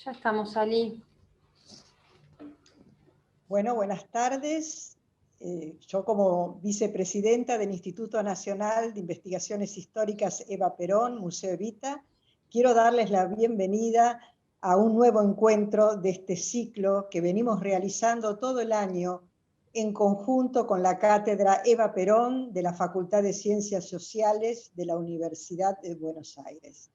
Ya estamos, Ali. Bueno, buenas tardes. Yo como vicepresidenta del Instituto Nacional de Investigaciones Históricas Eva Perón, Museo Evita, quiero darles la bienvenida a un nuevo encuentro de este ciclo que venimos realizando todo el año en conjunto con la Cátedra Eva Perón de la Facultad de Ciencias Sociales de la Universidad de Buenos Aires.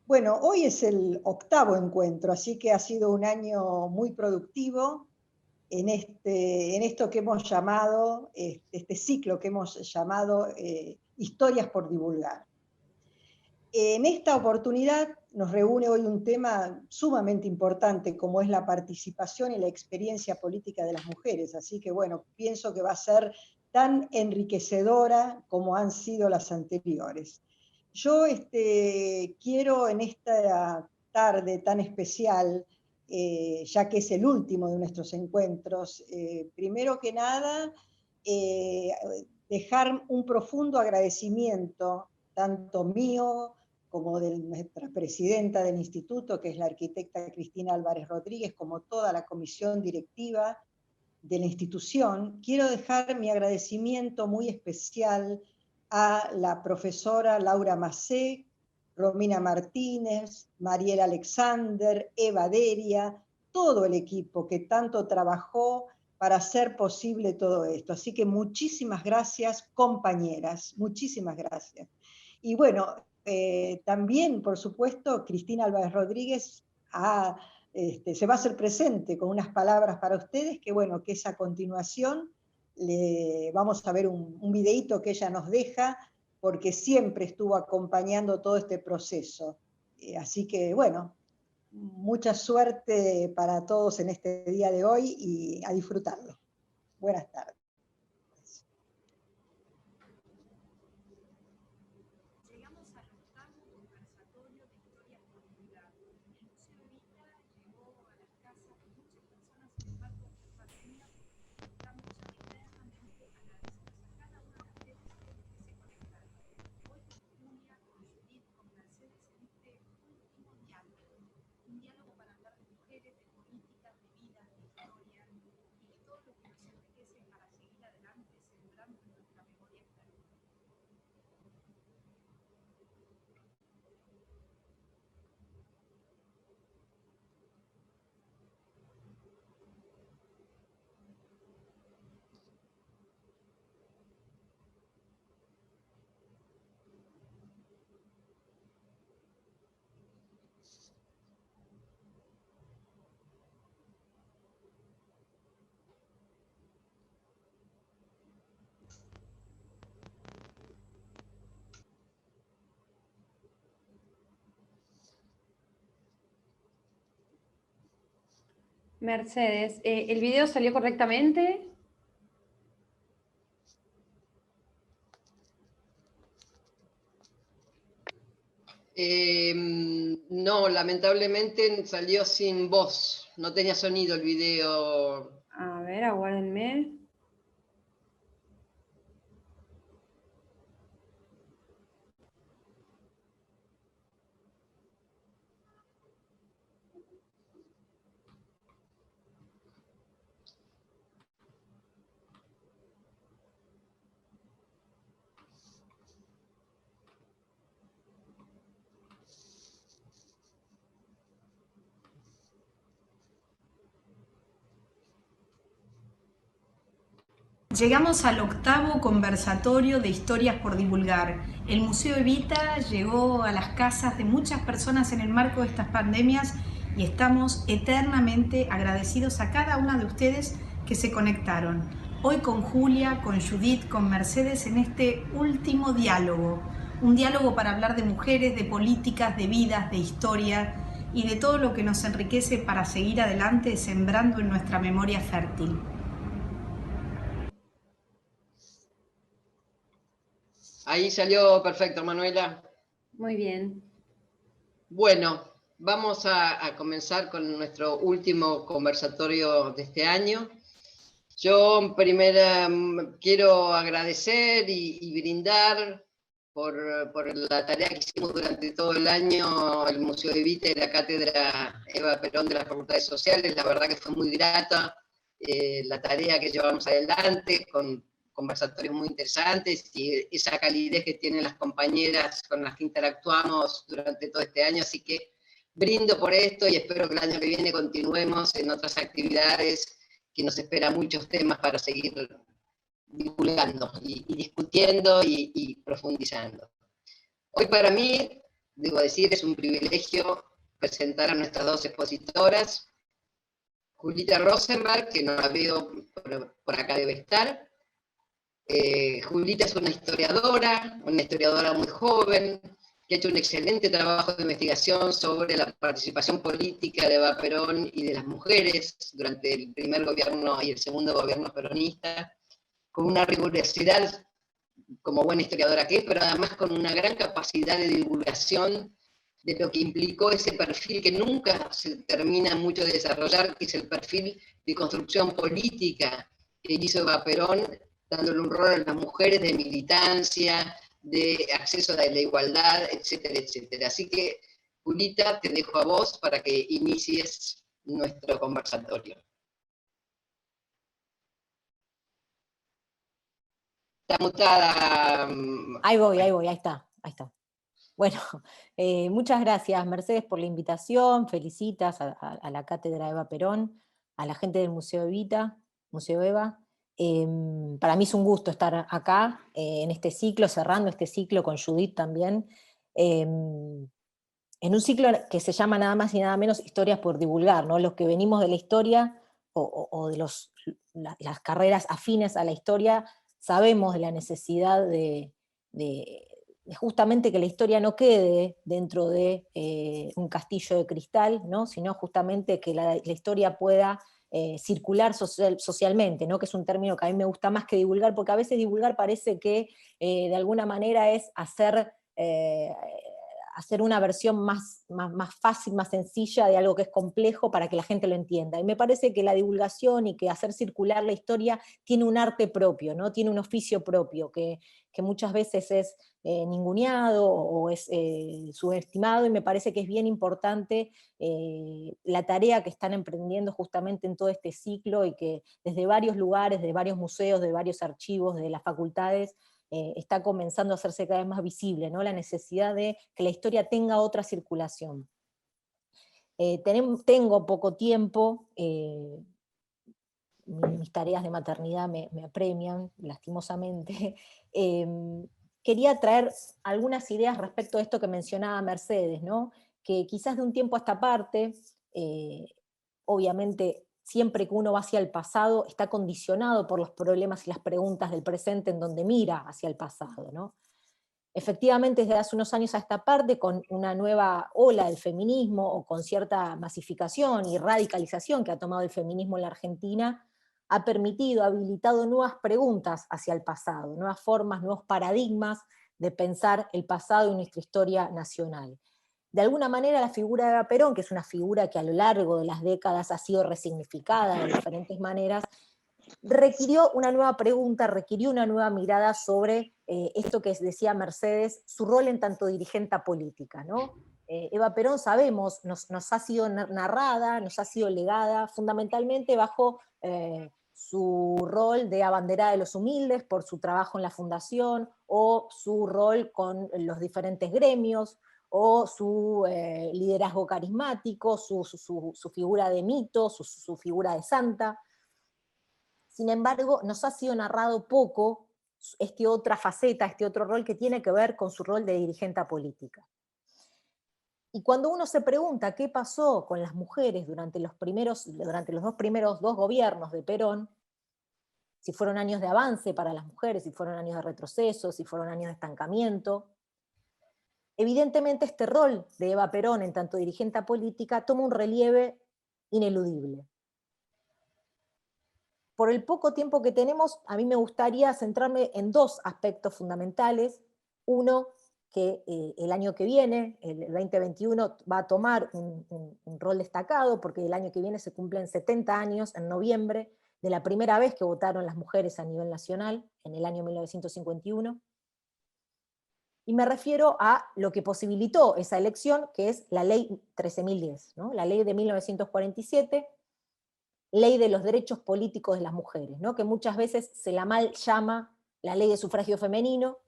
Bueno, hoy es el 8º encuentro, así que ha sido un año muy productivo en esto que hemos llamado, este ciclo que hemos llamado Historias por Divulgar. En esta oportunidad nos reúne hoy un tema sumamente importante, como es la participación y la experiencia política de las mujeres, así que bueno, pienso que va a ser tan enriquecedora como han sido las anteriores. Yo quiero en esta tarde tan especial, ya que es el último de nuestros encuentros, primero que nada, dejar un profundo agradecimiento, tanto mío como de nuestra presidenta del instituto, que es la arquitecta Cristina Álvarez Rodríguez, como toda la comisión directiva de la institución. Quiero dejar mi agradecimiento muy especial a la profesora Laura Macé, Romina Martínez, Mariela Alexander, Eva Deria, todo el equipo que tanto trabajó para hacer posible todo esto. Así que muchísimas gracias, compañeras, muchísimas gracias. Y bueno, también, por supuesto, Cristina Álvarez Rodríguez se va a hacer presente con unas palabras para ustedes, que bueno, que es a continuación. Vamos a ver un videíto que ella nos deja, porque siempre estuvo acompañando todo este proceso. Así que bueno, mucha suerte para todos en este día de hoy y a disfrutarlo. Buenas tardes. Mercedes, ¿el video salió correctamente? No, lamentablemente salió sin voz, no tenía sonido el video. A ver, aguárdenme. Llegamos al 8º conversatorio de historias por divulgar. El Museo Evita llegó a las casas de muchas personas en el marco de estas pandemias y estamos eternamente agradecidos a cada una de ustedes que se conectaron. Hoy con Julia, con Judith, con Mercedes en este último diálogo. Un diálogo para hablar de mujeres, de políticas, de vidas, de historia y de todo lo que nos enriquece para seguir adelante sembrando en nuestra memoria fértil. Ahí salió perfecto, Manuela. Muy bien. Bueno, vamos a comenzar con nuestro último conversatorio de este año. Yo primero quiero agradecer y brindar por la tarea que hicimos durante todo el año, el Museo Evita y la Cátedra Eva Perón de las Facultades Sociales. La verdad que fue muy grata la tarea que llevamos adelante, con conversatorios muy interesantes y esa calidez que tienen las compañeras con las que interactuamos durante todo este año. Así que brindo por esto y espero que el año que viene continuemos en otras actividades, que nos espera muchos temas para seguir divulgando y discutiendo y profundizando. Hoy para mí, debo decir, es un privilegio presentar a nuestras dos expositoras. Julita Rosenberg, que no la veo por acá debe estar. Julita es una historiadora muy joven, que ha hecho un excelente trabajo de investigación sobre la participación política de Eva Perón y de las mujeres durante el primer gobierno y el segundo gobierno peronista, con una rigurosidad como buena historiadora que es, pero además con una gran capacidad de divulgación de lo que implicó ese perfil que nunca se termina mucho de desarrollar, que es el perfil de construcción política que hizo Eva Perón, dándole un rol a las mujeres de militancia, de acceso a la igualdad, etcétera, etcétera. Así que, Julita, te dejo a vos para que inicies nuestro conversatorio. Está mutada. Ahí voy, ahí está. Bueno, muchas gracias, Mercedes, por la invitación. Felicitas a la Cátedra Eva Perón, a la gente del Museo Evita, Museo Eva. Para mí es un gusto estar acá en este ciclo, cerrando este ciclo con Judith también, en un ciclo que se llama nada más y nada menos Historias por divulgar, ¿no? Los que venimos de la historia o de las carreras afines a la historia, sabemos de la necesidad de justamente que la historia no quede dentro de un castillo de cristal, ¿no? Sino justamente que la historia pueda circular socialmente, ¿no? Que es un término que a mí me gusta más que divulgar, porque a veces divulgar parece que de alguna manera es hacer una versión más fácil, más sencilla de algo que es complejo para que la gente lo entienda. Y me parece que la divulgación y que hacer circular la historia tiene un arte propio, ¿no? Tiene un oficio propio que muchas veces es ninguneado o es subestimado, y me parece que es bien importante la tarea que están emprendiendo justamente en todo este ciclo, y que desde varios lugares, de varios museos, de varios archivos, de las facultades, está comenzando a hacerse cada vez más visible, ¿no? La necesidad de que la historia tenga otra circulación. Tengo poco tiempo, mis tareas de maternidad me apremian, lastimosamente. Quería traer algunas ideas respecto a esto que mencionaba Mercedes, ¿no? Que quizás de un tiempo a esta parte, obviamente siempre que uno va hacia el pasado está condicionado por los problemas y las preguntas del presente en donde mira hacia el pasado, ¿no? Efectivamente, desde hace unos años a esta parte, con una nueva ola del feminismo, o con cierta masificación y radicalización que ha tomado el feminismo en la Argentina, ha habilitado nuevas preguntas hacia el pasado, nuevas formas, nuevos paradigmas de pensar el pasado y nuestra historia nacional. De alguna manera la figura de Eva Perón, que es una figura que a lo largo de las décadas ha sido resignificada de diferentes maneras, requirió una nueva pregunta, requirió una nueva mirada sobre esto que decía Mercedes, su rol en tanto dirigente política, ¿no? Eva Perón, sabemos, nos ha sido narrada, nos ha sido legada fundamentalmente bajo su rol de abanderada de los humildes por su trabajo en la fundación, o su rol con los diferentes gremios, o su liderazgo carismático, su figura de mito, su figura de santa. Sin embargo, nos ha sido narrado poco esta otra faceta, este otro rol que tiene que ver con su rol de dirigente política. Y cuando uno se pregunta qué pasó con las mujeres durante los dos gobiernos de Perón, si fueron años de avance para las mujeres, si fueron años de retroceso, si fueron años de estancamiento, evidentemente este rol de Eva Perón en tanto dirigente política toma un relieve ineludible. Por el poco tiempo que tenemos, a mí me gustaría centrarme en dos aspectos fundamentales. Uno, que el año que viene, el 2021, va a tomar un rol destacado, porque el año que viene se cumplen 70 años, en noviembre, de la primera vez que votaron las mujeres a nivel nacional, en el año 1951. Y me refiero a lo que posibilitó esa elección, que es la ley 13.010, ¿no? La ley de 1947, ley de los derechos políticos de las mujeres, ¿no? Que muchas veces se la mal llama la ley de sufragio femenino,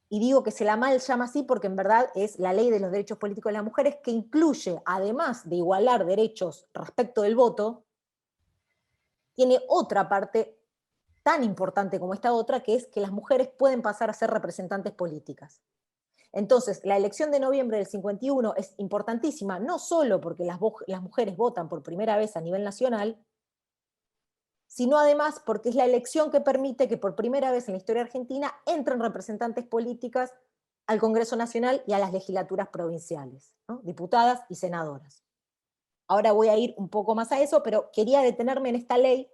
y digo que se la mal llama así porque en verdad es la ley de los derechos políticos de las mujeres, que incluye, además de igualar derechos respecto del voto, tiene otra parte tan importante como esta otra, que es que las mujeres pueden pasar a ser representantes políticas. Entonces, la elección de noviembre del 51 es importantísima, no solo porque las mujeres votan por primera vez a nivel nacional, sino además porque es la elección que permite que por primera vez en la historia argentina entren representantes políticas al Congreso Nacional y a las legislaturas provinciales, ¿no? Diputadas y senadoras. Ahora voy a ir un poco más a eso, pero quería detenerme en esta ley,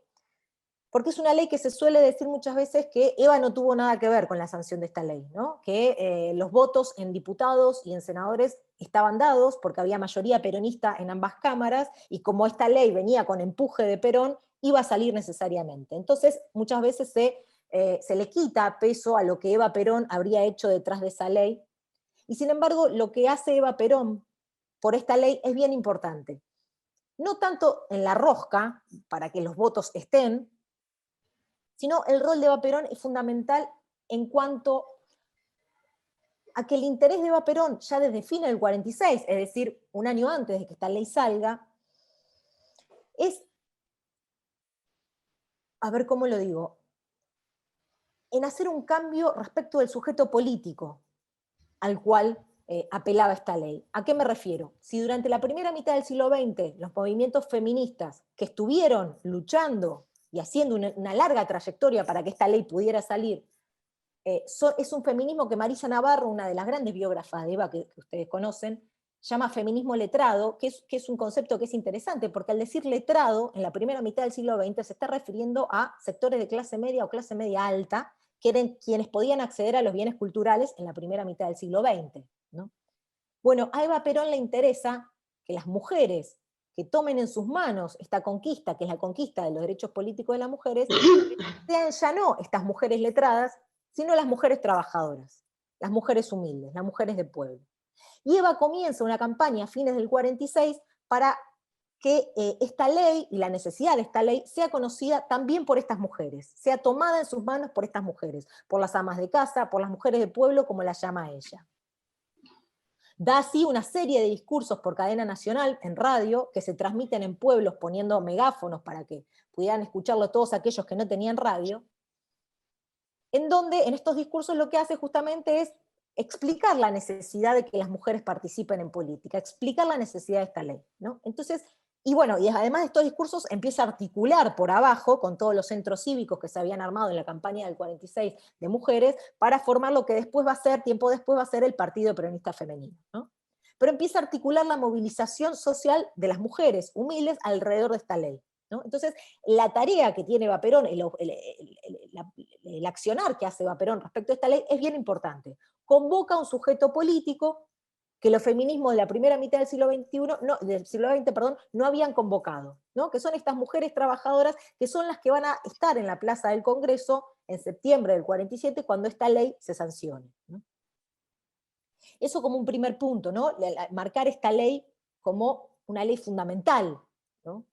porque es una ley que se suele decir muchas veces que Eva no tuvo nada que ver con la sanción de esta ley, ¿no? Que los votos en diputados y en senadores estaban dados porque había mayoría peronista en ambas cámaras, y como esta ley venía con empuje de Perón, iba a salir necesariamente. Entonces, muchas veces se le quita peso a lo que Eva Perón habría hecho detrás de esa ley, y sin embargo, lo que hace Eva Perón por esta ley es bien importante. No tanto en la rosca, para que los votos estén, sino el rol de Eva Perón es fundamental en cuanto a que el interés de Eva Perón, ya desde fines del 46, es decir, un año antes de que esta ley salga, es, a ver cómo lo digo, en hacer un cambio respecto del sujeto político al cual apelaba esta ley. ¿A qué me refiero? Si durante la primera mitad del siglo XX los movimientos feministas que estuvieron luchando y haciendo una larga trayectoria para que esta ley pudiera salir, es un feminismo que Marisa Navarro, una de las grandes biógrafas de Eva que ustedes conocen, llama feminismo letrado, que es un concepto que es interesante, porque al decir letrado, en la primera mitad del siglo XX se está refiriendo a sectores de clase media o clase media alta, que eran quienes podían acceder a los bienes culturales en la primera mitad del siglo XX, ¿no? Bueno, a Eva Perón le interesa que las mujeres que tomen en sus manos esta conquista, que es la conquista de los derechos políticos de las mujeres, sean ya no estas mujeres letradas, sino las mujeres trabajadoras, las mujeres humildes, las mujeres de pueblo. Y Eva comienza una campaña a fines del 46 para que esta ley y la necesidad de esta ley sea conocida también por estas mujeres, sea tomada en sus manos por estas mujeres, por las amas de casa, por las mujeres de pueblo, como las llama ella. Da así una serie de discursos por cadena nacional, en radio, que se transmiten en pueblos poniendo megáfonos para que pudieran escucharlo todos aquellos que no tenían radio, en donde en estos discursos lo que hace justamente es explicar la necesidad de que las mujeres participen en política, explicar la necesidad de esta ley, ¿no? Entonces, y bueno, y además de estos discursos empieza a articular por abajo con todos los centros cívicos que se habían armado en la campaña del 46 de mujeres para formar lo que después va a ser, tiempo después va a ser el Partido Peronista Femenino, ¿no? Pero empieza a articular la movilización social de las mujeres humildes alrededor de esta ley, ¿no? Entonces, la tarea que tiene Eva Perón, el accionar que hace Eva Perón respecto a esta ley es bien importante. Convoca a un sujeto político que los feminismos de la primera mitad del siglo XX no habían convocado, ¿no? Que son estas mujeres trabajadoras que son las que van a estar en la plaza del Congreso en septiembre del 47 cuando esta ley se sancione, ¿no? Eso como un primer punto, ¿no? Marcar esta ley como una ley fundamental, ¿no?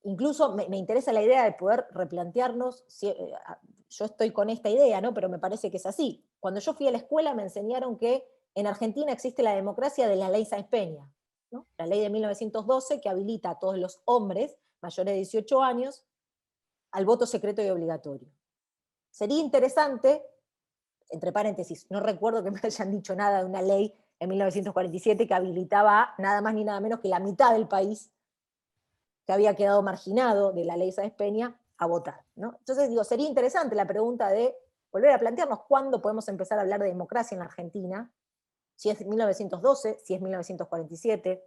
Incluso me interesa la idea de poder replantearnos, yo estoy con esta idea, ¿no? Pero me parece que es así. Cuando yo fui a la escuela me enseñaron que en Argentina existe la democracia de la ley Sáenz Peña, ¿no? La ley de 1912 que habilita a todos los hombres, mayores de 18 años, al voto secreto y obligatorio. Sería interesante, entre paréntesis, no recuerdo que me hayan dicho nada de una ley en 1947 que habilitaba a nada más ni nada menos que la mitad del país que había quedado marginado de la ley Sáenz Peña a votar, ¿no? Entonces digo, sería interesante la pregunta de volver a plantearnos cuándo podemos empezar a hablar de democracia en la Argentina, si es 1912, si es 1947,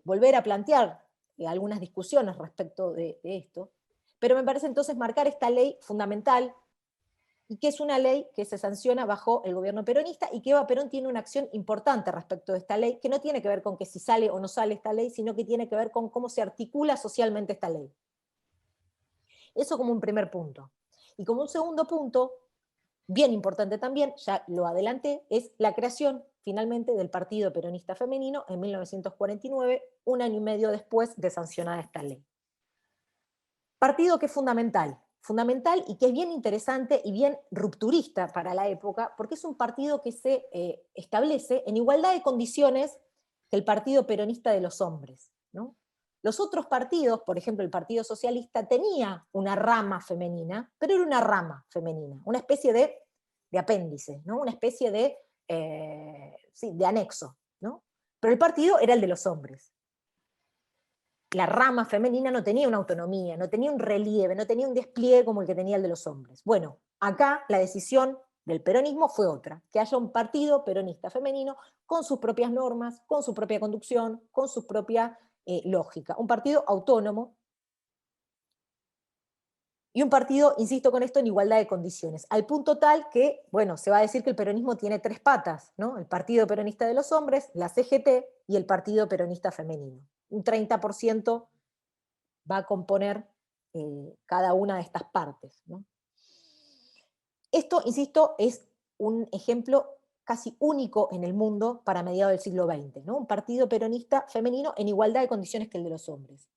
volver a plantear algunas discusiones respecto de esto, pero me parece entonces marcar esta ley fundamental, y que es una ley que se sanciona bajo el gobierno peronista, y que Eva Perón tiene una acción importante respecto de esta ley, que no tiene que ver con que si sale o no sale esta ley, sino que tiene que ver con cómo se articula socialmente esta ley. Eso como un primer punto. Y como un segundo punto, bien importante también, ya lo adelanté, es la creación finalmente del Partido Peronista Femenino en 1949, un año y medio después de sancionada esta ley. Partido que es fundamental y que es bien interesante y bien rupturista para la época, porque es un partido que se establece en igualdad de condiciones que el Partido Peronista de los Hombres, ¿no? Los otros partidos, por ejemplo el Partido Socialista, tenía una rama femenina, pero era una rama femenina, una especie de apéndice, ¿no? Una especie de anexo, ¿no? Pero el partido era el de los hombres. La rama femenina no tenía una autonomía, no tenía un relieve, no tenía un despliegue como el que tenía el de los hombres. Bueno, acá la decisión del peronismo fue otra, que haya un partido peronista femenino con sus propias normas, con su propia conducción, con su propia lógica. Un partido autónomo y un partido, insisto con esto, en igualdad de condiciones, al punto tal que, bueno, se va a decir que el peronismo tiene tres patas, ¿no? El Partido Peronista de los Hombres, la CGT y el Partido Peronista Femenino. Un 30% va a componer cada una de estas partes, ¿no? Esto, insisto, es un ejemplo casi único en el mundo para mediados del siglo XX, ¿no? Un partido peronista femenino en igualdad de condiciones que el de los hombres.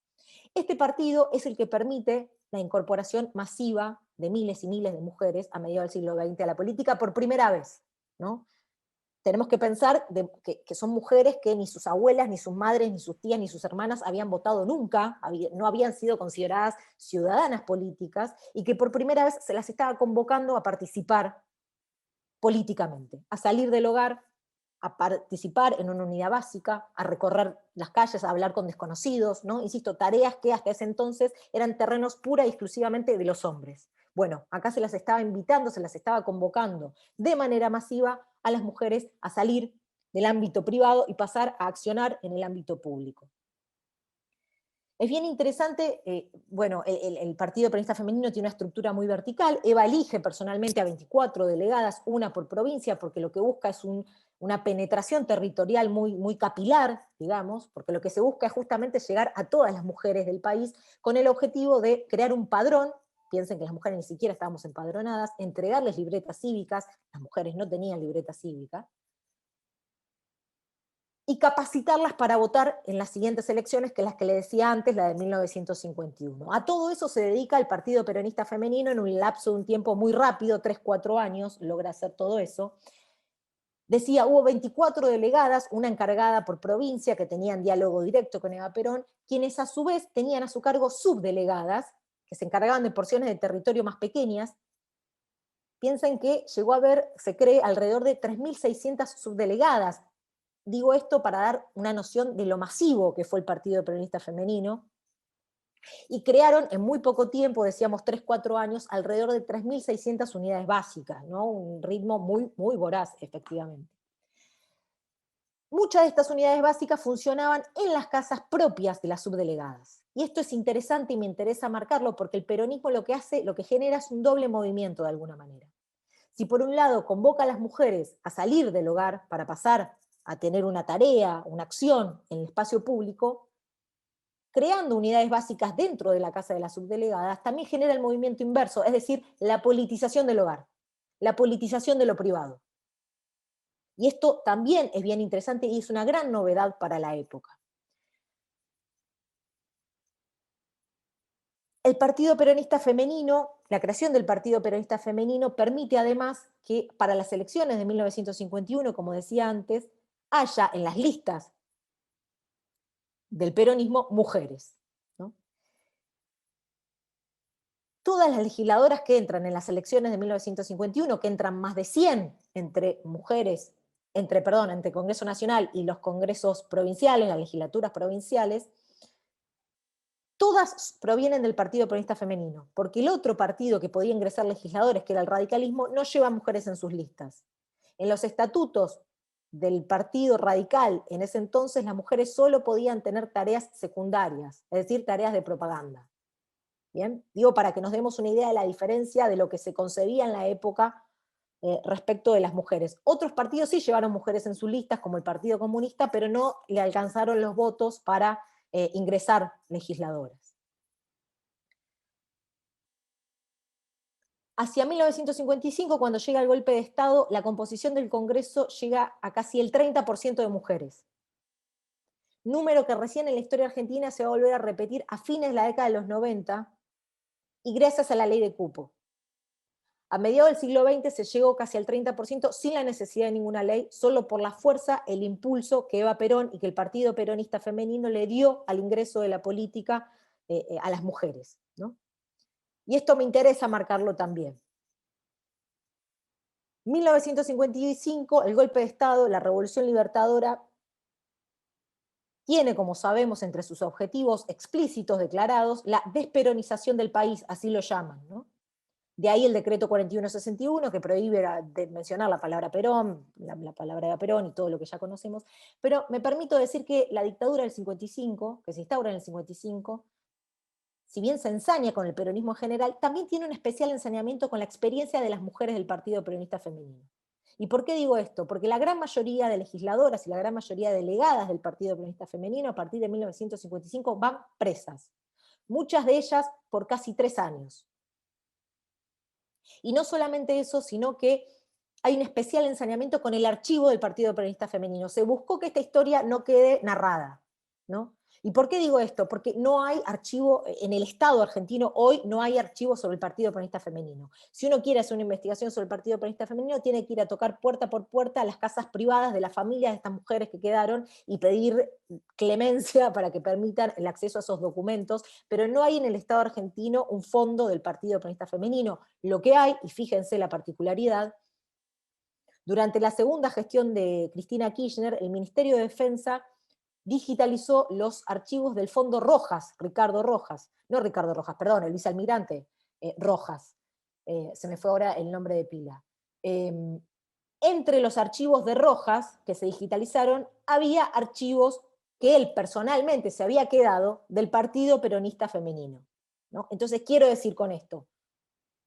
Este partido es el que permite la incorporación masiva de miles y miles de mujeres a mediados del siglo XX a la política por primera vez, ¿no? Tenemos que pensar que son mujeres que ni sus abuelas, ni sus madres, ni sus tías, ni sus hermanas habían votado nunca, no habían sido consideradas ciudadanas políticas, y que por primera vez se las estaba convocando a participar políticamente, a salir del hogar, a participar en una unidad básica, a recorrer las calles, a hablar con desconocidos, ¿no? Insisto, tareas que hasta ese entonces eran terrenos pura y exclusivamente de los hombres. Bueno, acá se las estaba invitando, se las estaba convocando de manera masiva a las mujeres a salir del ámbito privado y pasar a accionar en el ámbito público. Es bien interesante, bueno, el Partido Peronista Femenino tiene una estructura muy vertical. Eva elige personalmente a 24 delegadas, una por provincia, porque lo que busca es una penetración territorial muy capilar, digamos, porque lo que se busca es justamente llegar a todas las mujeres del país con el objetivo de crear un padrón. Piensen que las mujeres ni siquiera estábamos empadronadas, entregarles libretas cívicas, las mujeres no tenían libreta cívica, y capacitarlas para votar en las siguientes elecciones, que las que le decía antes, la de 1951. A todo eso se dedica el Partido Peronista Femenino en un lapso de un tiempo muy rápido, 3-4 años, logra hacer todo eso. Decía, hubo 24 delegadas, una encargada por provincia, que tenían diálogo directo con Eva Perón, quienes a su vez tenían a su cargo subdelegadas, que se encargaban de porciones de territorio más pequeñas. Piensen que llegó a haber, se cree, alrededor de 3.600 subdelegadas. Digo esto para dar una noción de lo masivo que fue el Partido Peronista Femenino, y crearon en muy poco tiempo, decíamos 3-4 años, alrededor de 3.600 unidades básicas, ¿no? Un ritmo muy voraz, efectivamente. Muchas de estas unidades básicas funcionaban en las casas propias de las subdelegadas. Y esto es interesante y me interesa marcarlo porque el peronismo lo que hace, lo que genera es un doble movimiento de alguna manera. Si por un lado convoca a las mujeres a salir del hogar para pasar a tener una tarea, una acción en el espacio público, creando unidades básicas dentro de la casa de las subdelegadas, también genera el movimiento inverso, es decir, la politización del hogar, la politización de lo privado. Y esto también es bien interesante y es una gran novedad para la época. El Partido Peronista Femenino, la creación del Partido Peronista Femenino permite además que para las elecciones de 1951, como decía antes, haya en las listas del peronismo mujeres, ¿no? todas las legisladoras que entran en las elecciones de 1951, que entran más de 100 entre mujeres, entre Congreso Nacional y los congresos provinciales, las legislaturas provinciales, todas provienen del Partido Peronista Femenino, porque el otro partido que podía ingresar legisladores, que era el radicalismo, no lleva mujeres en sus listas. En los estatutos del Partido Radical, en ese entonces, las mujeres solo podían tener tareas secundarias, es decir, tareas de propaganda. ¿Bien? Digo, para que nos demos una idea de la diferencia de lo que se concebía en la época respecto de las mujeres. Otros partidos sí llevaron mujeres en sus listas, como el Partido Comunista, pero no le alcanzaron los votos para ingresar legisladoras. Hacia 1955, cuando llega el golpe de Estado, la composición del Congreso llega a casi el 30% de mujeres. Número que recién en la historia argentina se va a volver a repetir a fines de la década de los 90, y gracias a la ley de cupo. A mediados del siglo XX se llegó casi al 30% sin la necesidad de ninguna ley, solo por la fuerza, el impulso que Eva Perón y que el Partido Peronista Femenino le dio al ingreso de la política a las mujeres, ¿no? Y esto me interesa marcarlo también. 1955, el golpe de Estado, la Revolución Libertadora, tiene, como sabemos, entre sus objetivos explícitos declarados, la desperonización del país, así lo llaman, ¿no? De ahí el decreto 4161, que prohíbe de mencionar la palabra Perón, la palabra de Perón y todo lo que ya conocemos, pero me permito decir que la dictadura del 55, que se instaura en el 55, si bien se ensaña con el peronismo en general, también tiene un especial ensañamiento con la experiencia de las mujeres del Partido Peronista Femenino. ¿Y por qué digo esto? Porque la gran mayoría de legisladoras y la gran mayoría de delegadas del Partido Peronista Femenino a partir de 1955 van presas, muchas de ellas por casi 3 años. Y no solamente eso, sino que hay un especial ensañamiento con el archivo del Partido Peronista Femenino. Se buscó que esta historia no quede narrada, ¿no? ¿Y por qué digo esto? Porque no hay archivo, en el Estado argentino hoy no hay archivo sobre el Partido Peronista Femenino. Si uno quiere hacer una investigación sobre el Partido Peronista Femenino, tiene que ir a tocar puerta por puerta a las casas privadas de las familias de estas mujeres que quedaron y pedir clemencia para que permitan el acceso a esos documentos, pero no hay en el Estado argentino un fondo del Partido Peronista Femenino. Lo que hay, y fíjense la particularidad, durante la segunda gestión de Cristina Kirchner, el Ministerio de Defensa digitalizó los archivos del Fondo Rojas, el vicealmirante Rojas, se me fue ahora el nombre de pila. Entre los archivos de Rojas que se digitalizaron, había archivos que él personalmente se había quedado del Partido Peronista Femenino, ¿no? Entonces quiero decir con esto,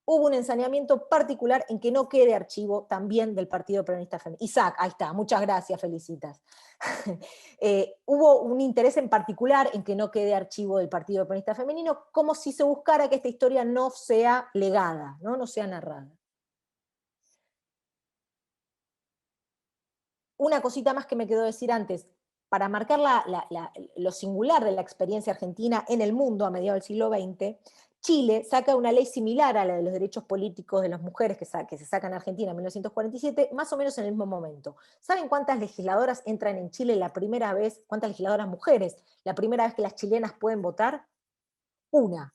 hubo un ensañamiento particular en que no quede archivo también del Partido Peronista Femenino. Isaac, ahí está, muchas gracias, felicitas. Hubo un interés en particular en que no quede archivo del Partido Peronista Femenino, como si se buscara que esta historia no sea legada, no sea narrada. Una cosita más que me quedó decir antes, para marcar lo singular de la experiencia argentina en el mundo a mediados del siglo XX, Chile saca una ley similar a la de los derechos políticos de las mujeres que se saca en Argentina en 1947, más o menos en el mismo momento. ¿Saben cuántas legisladoras entran en Chile la primera vez, cuántas legisladoras mujeres, la primera vez que las chilenas pueden votar? Una.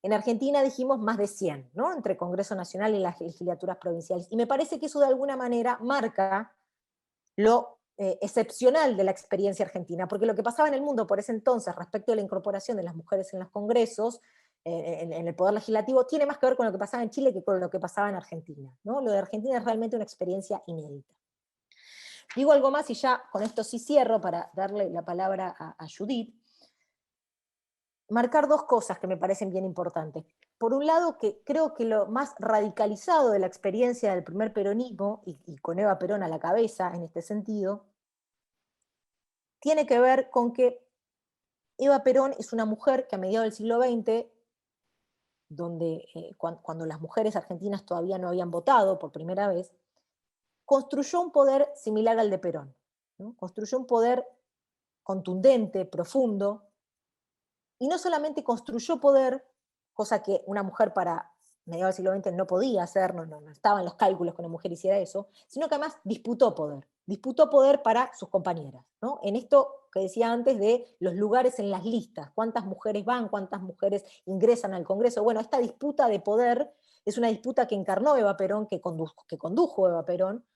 En Argentina dijimos más de 100, ¿no? Entre Congreso Nacional y las legislaturas provinciales. Y me parece que eso de alguna manera marca lo excepcional de la experiencia argentina, porque lo que pasaba en el mundo por ese entonces respecto de la incorporación de las mujeres en los congresos, en el poder legislativo, tiene más que ver con lo que pasaba en Chile que con lo que pasaba en Argentina, ¿no? Lo de Argentina es realmente una experiencia inédita. Digo algo más y ya con esto sí cierro para darle la palabra a Judith. Marcar 2 cosas que me parecen bien importantes. Por un lado, que creo que lo más radicalizado de la experiencia del primer peronismo, y con Eva Perón a la cabeza en este sentido, tiene que ver con que Eva Perón es una mujer que a mediados del siglo XX, donde, cuando las mujeres argentinas todavía no habían votado por primera vez, construyó un poder similar al de Perón, ¿no? Construyó un poder contundente, profundo, y no solamente construyó poder, cosa que una mujer para mediados del siglo XX no podía hacer, no estaba en los cálculos que una mujer hiciera eso, sino que además disputó poder. disputó poder para sus compañeras, ¿no? En esto que decía antes de los lugares en las listas, cuántas mujeres van, cuántas mujeres ingresan al Congreso. Bueno, esta disputa de poder es una disputa que encarnó Eva Perón, que condujo Eva Perón,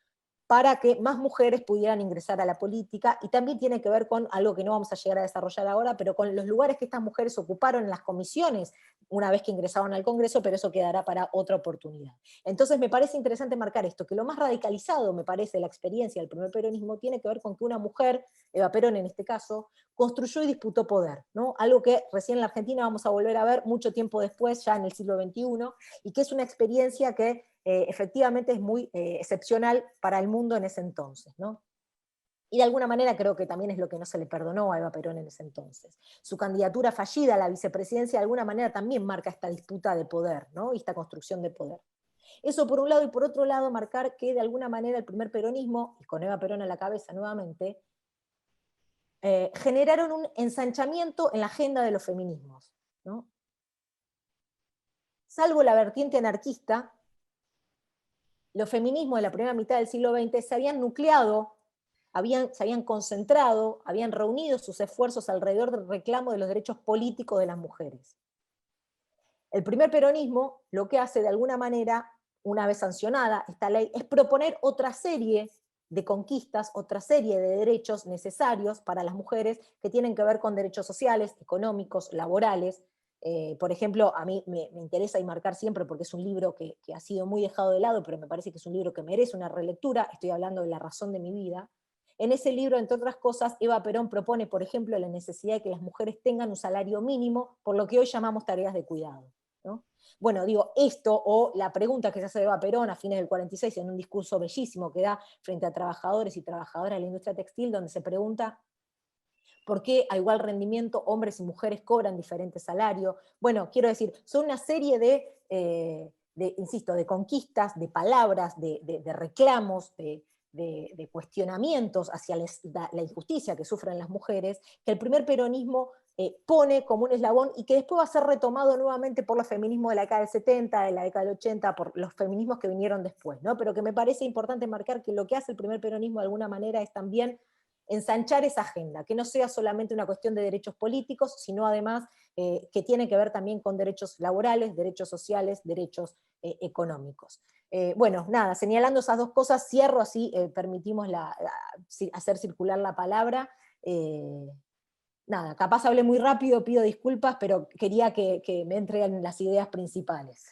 para que más mujeres pudieran ingresar a la política, y también tiene que ver con algo que no vamos a llegar a desarrollar ahora, pero con los lugares que estas mujeres ocuparon en las comisiones una vez que ingresaron al Congreso, pero eso quedará para otra oportunidad. Entonces me parece interesante marcar esto, que lo más radicalizado, me parece, la experiencia del primer peronismo tiene que ver con que una mujer, Eva Perón en este caso, construyó y disputó poder, ¿no? Algo que recién en la Argentina vamos a volver a ver mucho tiempo después, ya en el siglo XXI, y que es una experiencia que efectivamente es muy excepcional para el mundo en ese entonces, ¿no? Y de alguna manera creo que también es lo que no se le perdonó a Eva Perón en ese entonces. Su candidatura fallida a la vicepresidencia de alguna manera también marca esta disputa de poder, ¿no? Y esta construcción de poder. Eso por un lado, y por otro lado marcar que de alguna manera el primer peronismo, y con Eva Perón a la cabeza nuevamente, generaron un ensanchamiento en la agenda de los feminismos, ¿no? Salvo la vertiente anarquista, los feminismos de la primera mitad del siglo XX se habían nucleado, se habían concentrado, habían reunido sus esfuerzos alrededor del reclamo de los derechos políticos de las mujeres. El primer peronismo lo que hace de alguna manera, una vez sancionada esta ley, es proponer otra serie de conquistas, otra serie de derechos necesarios para las mujeres que tienen que ver con derechos sociales, económicos, laborales. Por ejemplo, a mí me interesa y marcar siempre, porque es un libro que ha sido muy dejado de lado, pero me parece que es un libro que merece una relectura, estoy hablando de La razón de mi vida. En ese libro, entre otras cosas, Eva Perón propone, por ejemplo, la necesidad de que las mujeres tengan un salario mínimo por lo que hoy llamamos tareas de cuidado, ¿no? Bueno, digo, esto, o la pregunta que se hace Eva Perón a fines del 46 en un discurso bellísimo que da frente a trabajadores y trabajadoras de la industria textil, donde se pregunta ¿por qué a igual rendimiento hombres y mujeres cobran diferente salario? Bueno, quiero decir, son una serie insisto, de conquistas, de palabras, de reclamos, de cuestionamientos hacia la injusticia que sufren las mujeres, que el primer peronismo pone como un eslabón y que después va a ser retomado nuevamente por los feminismos de la década del 70, de la década del 80, por los feminismos que vinieron después, ¿no? Pero que me parece importante marcar que lo que hace el primer peronismo de alguna manera es también ensanchar esa agenda, que no sea solamente una cuestión de derechos políticos, sino además que tiene que ver también con derechos laborales, derechos sociales, derechos económicos. Bueno, nada, señalando esas dos cosas, cierro así, permitimos hacer circular la palabra. Nada, capaz hablé muy rápido, pido disculpas, pero quería que me entreguen las ideas principales.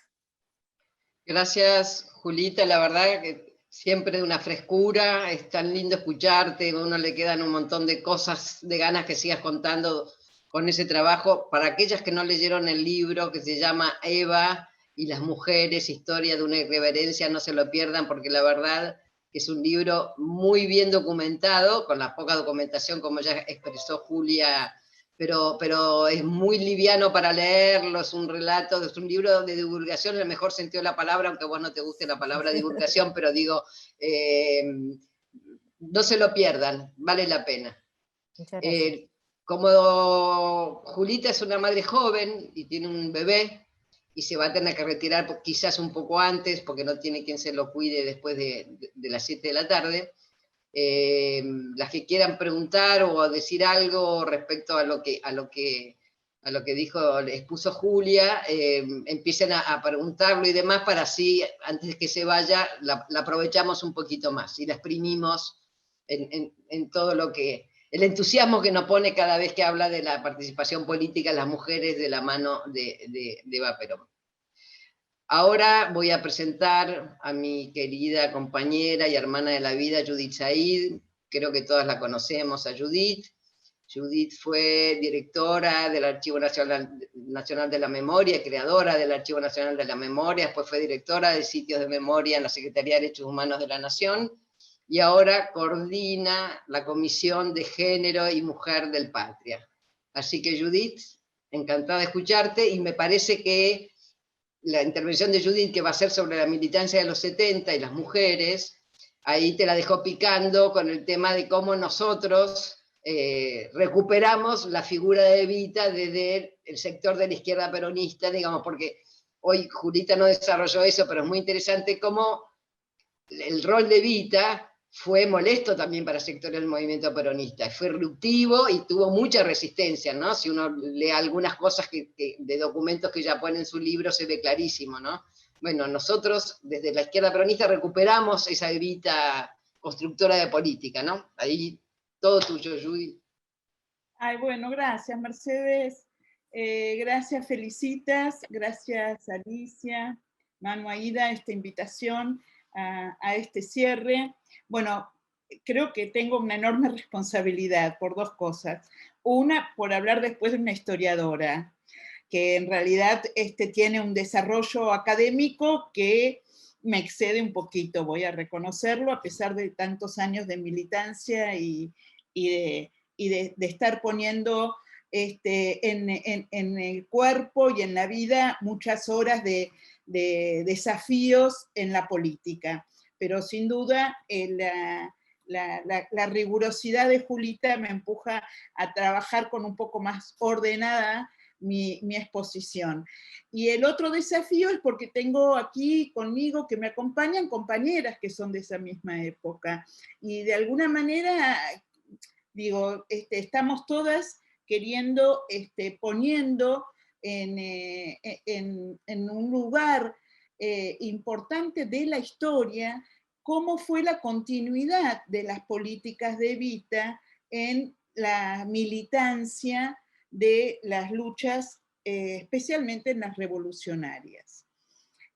Gracias, Julita, la verdad que siempre de una frescura, es tan lindo escucharte, a uno le quedan un montón de cosas, de ganas que sigas contando con ese trabajo. Para aquellas que no leyeron el libro que se llama Eva y las mujeres, historia de una irreverencia, no se lo pierdan, porque la verdad que es un libro muy bien documentado, con la poca documentación como ya expresó Julia, pero es muy liviano para leerlo, es un relato, es un libro de divulgación en el mejor sentido de la palabra, aunque a vos no te guste la palabra divulgación, pero digo, no se lo pierdan, vale la pena. Muchas gracias. Como Julita es una madre joven y tiene un bebé, y se va a tener que retirar quizás un poco antes, porque no tiene quien se lo cuide después de las 7 de la tarde, las que quieran preguntar o decir algo respecto a lo que expuso Julia, empiecen a preguntarlo y demás, para así, antes de que se vaya, la aprovechamos un poquito más y la exprimimos en todo lo que, el entusiasmo que nos pone cada vez que habla de la participación política de las mujeres de la mano de Eva Perón. Ahora voy a presentar a mi querida compañera y hermana de la vida, Judith Said. Creo que todas la conocemos a Judith. Judith fue directora del Archivo Nacional de la Memoria, creadora del Archivo Nacional de la Memoria, después fue directora de Sitios de Memoria en la Secretaría de Derechos Humanos de la Nación, y ahora coordina la Comisión de Género y Mujer del Patria. Así que Judith, encantada de escucharte, y me parece que la intervención de Judith, que va a ser sobre la militancia de los 70 y las mujeres, ahí te la dejó picando con el tema de cómo nosotros recuperamos la figura de Evita desde el sector de la izquierda peronista, digamos, porque hoy Julita no desarrolló eso, pero es muy interesante cómo el rol de Evita fue molesto también para sectores del movimiento peronista, fue eruptivo y tuvo mucha resistencia, ¿no? Si uno lee algunas cosas de documentos que ella pone en su libro, se ve clarísimo, ¿no? Bueno, nosotros desde la izquierda peronista recuperamos esa Evita constructora de política, ¿no? Ahí todo tuyo, Judy. Ay, bueno, gracias, Mercedes. Gracias, Felicitas. Gracias, Alicia, Manu, Aida, esta invitación a este cierre. Bueno, creo que tengo una enorme responsabilidad por dos cosas. Una, por hablar después de una historiadora, que en realidad tiene un desarrollo académico que me excede un poquito, voy a reconocerlo, a pesar de tantos años de militancia y de estar poniendo en el cuerpo y en la vida muchas horas de desafíos en la política. Pero sin duda la rigurosidad de Julita me empuja a trabajar con un poco más ordenada mi exposición. Y el otro desafío es porque tengo aquí conmigo que me acompañan compañeras que son de esa misma época. Y de alguna manera, digo, estamos todas queriendo, poniendo en un lugar importante de la historia cómo fue la continuidad de las políticas de Evita en la militancia de las luchas, especialmente en las revolucionarias.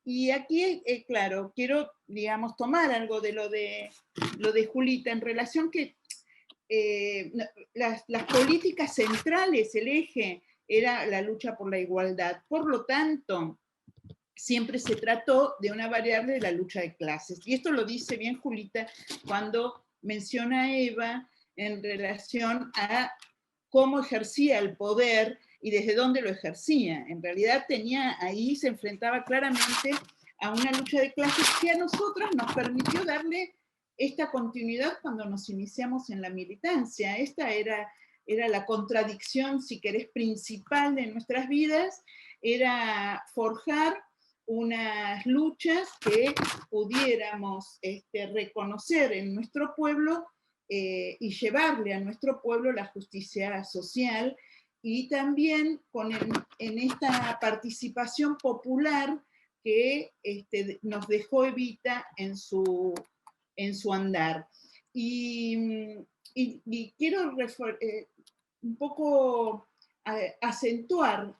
Y aquí, claro, quiero, digamos, tomar algo de lo de Julita en relación que las políticas centrales, el eje, era la lucha por la igualdad. Por lo tanto, siempre se trató de una variable de la lucha de clases. Y esto lo dice bien Julita cuando menciona a Eva en relación a cómo ejercía el poder y desde dónde lo ejercía. En realidad ahí se enfrentaba claramente a una lucha de clases que a nosotras nos permitió darle esta continuidad cuando nos iniciamos en la militancia. Esta era la contradicción, si querés, principal de nuestras vidas, era forjar unas luchas que pudiéramos reconocer en nuestro pueblo y llevarle a nuestro pueblo la justicia social, y también en esta participación popular que nos dejó Evita en su andar. Y quiero un poco acentuar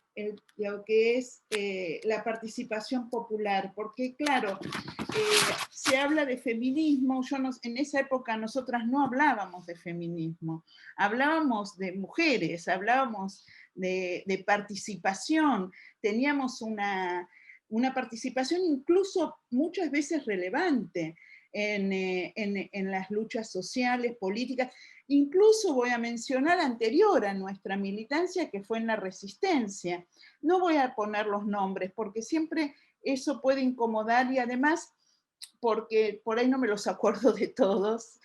lo que es la participación popular, porque claro, se habla de feminismo, en esa época nosotras no hablábamos de feminismo, hablábamos de mujeres, hablábamos de participación, teníamos una participación incluso muchas veces relevante en las luchas sociales, políticas. Incluso voy a mencionar anterior a nuestra militancia, que fue en la resistencia. No voy a poner los nombres, porque siempre eso puede incomodar, y además, porque por ahí no me los acuerdo de todos,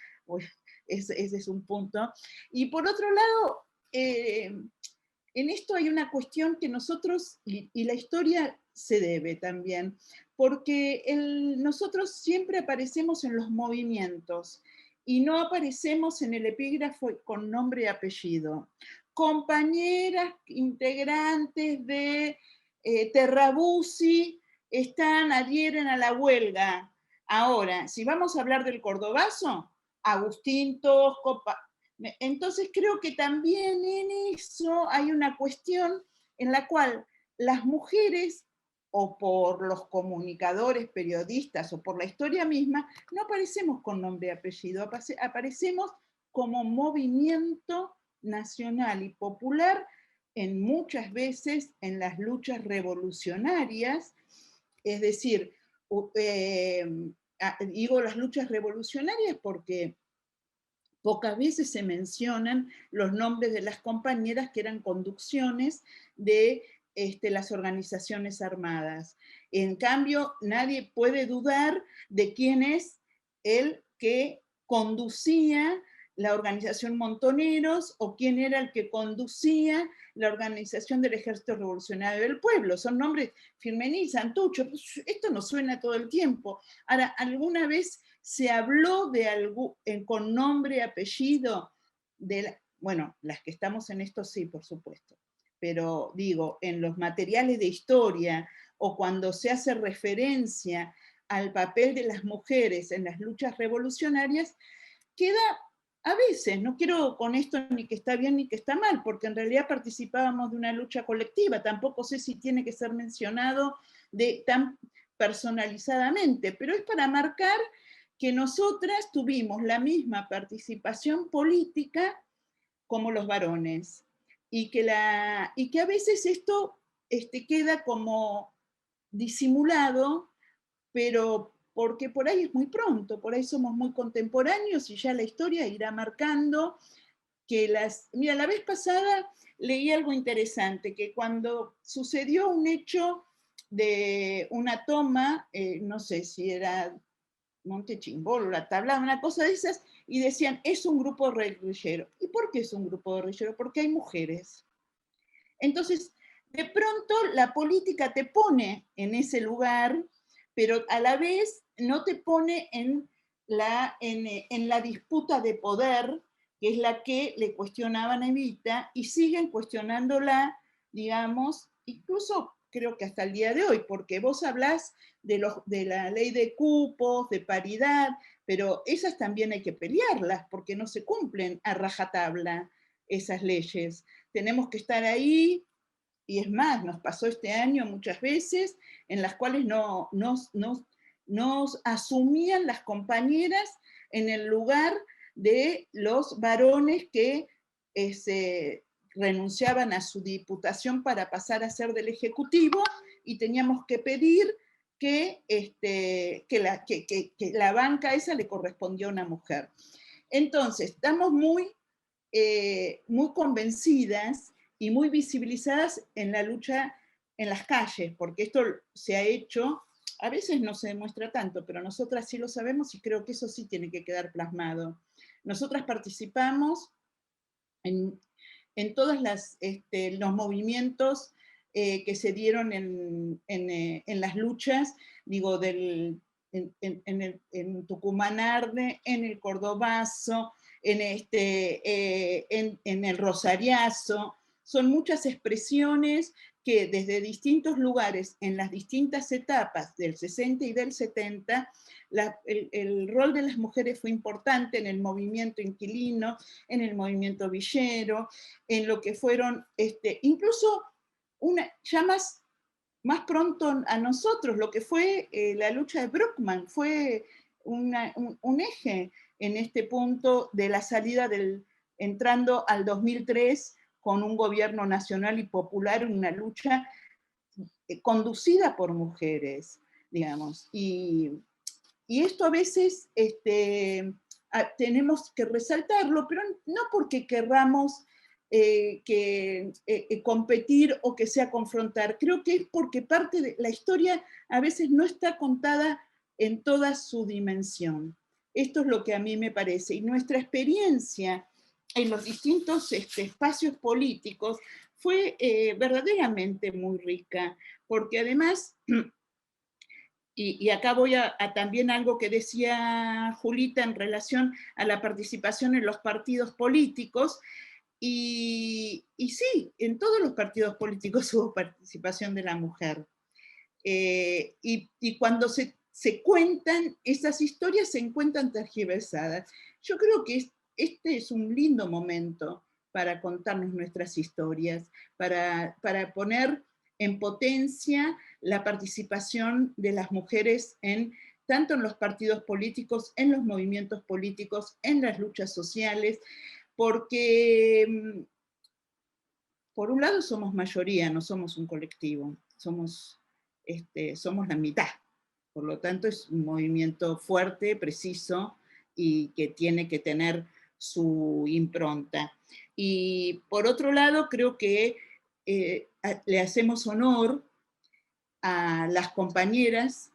ese es un punto. Y por otro lado, en esto hay una cuestión que nosotros, y la historia se debe también, porque nosotros siempre aparecemos en los movimientos, y no aparecemos en el epígrafo con nombre y apellido. Compañeras integrantes de Terrabusi adhieren a la huelga. Ahora, si vamos a hablar del cordobazo, Agustín Tosco. Entonces creo que también en eso hay una cuestión en la cual las mujeres, o por los comunicadores, periodistas, o por la historia misma, no aparecemos con nombre y apellido, aparecemos como movimiento nacional y popular, muchas veces en las luchas revolucionarias, es decir, digo las luchas revolucionarias porque pocas veces se mencionan los nombres de las compañeras que eran conducciones de las organizaciones armadas. En cambio, nadie puede dudar de quién es el que conducía la organización Montoneros, o quién era el que conducía la organización del Ejército Revolucionario del Pueblo. Son nombres, Firmení, Santucho, esto nos suena todo el tiempo. Ahora, alguna vez se habló con nombre y apellido bueno, las que estamos en esto sí, por supuesto, pero digo, en los materiales de historia o cuando se hace referencia al papel de las mujeres en las luchas revolucionarias, queda a veces, no quiero con esto ni que está bien ni que está mal, porque en realidad participábamos de una lucha colectiva, tampoco sé si tiene que ser mencionado tan personalizadamente, pero es para marcar que nosotras tuvimos la misma participación política como los varones, y que a veces esto queda como disimulado, pero porque por ahí es muy pronto, por ahí somos muy contemporáneos y ya la historia irá marcando que Mira, la vez pasada leí algo interesante, que cuando sucedió un hecho de una toma, no sé si era Monte Chimbolo, La Tablada, una cosa de esas, y decían, es un grupo guerrillero. ¿Y por qué es un grupo guerrillero? Porque hay mujeres. Entonces, de pronto la política te pone en ese lugar, pero a la vez no te pone en la disputa de poder, que es la que le cuestionaban a Evita, y siguen cuestionándola, digamos, incluso creo que hasta el día de hoy, porque vos hablás de la ley de cupos, de paridad, pero esas también hay que pelearlas, porque no se cumplen a rajatabla esas leyes. Tenemos que estar ahí, y es más, nos pasó este año muchas veces, en las cuales nos asumían las compañeras en el lugar de los varones que se renunciaban a su diputación para pasar a ser del Ejecutivo, y teníamos que pedir que la banca esa le correspondió a una mujer. Entonces, estamos muy convencidas y muy visibilizadas en la lucha en las calles, porque esto se ha hecho, a veces no se demuestra tanto, pero nosotras sí lo sabemos y creo que eso sí tiene que quedar plasmado. Nosotras participamos en todos los movimientos que se dieron en las luchas, digo, en Tucumán Arde, en el Cordobazo, en el Rosariazo. Son muchas expresiones que desde distintos lugares, en las distintas etapas del 60 y del 70, el rol de las mujeres fue importante en el movimiento inquilino, en el movimiento villero, en lo que fueron, incluso ya más pronto a nosotros, lo que fue la lucha de Bruckmann, fue un eje en este punto de la salida entrando al 2003 con un gobierno nacional y popular, una lucha conducida por mujeres, digamos. Y esto a veces tenemos que resaltarlo, pero no porque querramos competir o que sea confrontar. Creo que es porque parte de la historia a veces no está contada en toda su dimensión. Esto es lo que a mí me parece. Y nuestra experiencia en los distintos espacios políticos fue verdaderamente muy rica, porque además, y acá voy a también algo que decía Julita en relación a la participación en los partidos políticos, y sí, en todos los partidos políticos hubo participación de la mujer. Y cuando se cuentan esas historias, se encuentran tergiversadas. Yo creo que este es un lindo momento para contarnos nuestras historias, para poner en potencia la participación de las mujeres tanto en los partidos políticos, en los movimientos políticos, en las luchas sociales, porque por un lado somos mayoría, no somos un colectivo, somos la mitad. Por lo tanto, es un movimiento fuerte, preciso, y que tiene que tener su impronta. Y por otro lado, creo que le hacemos honor a las compañeras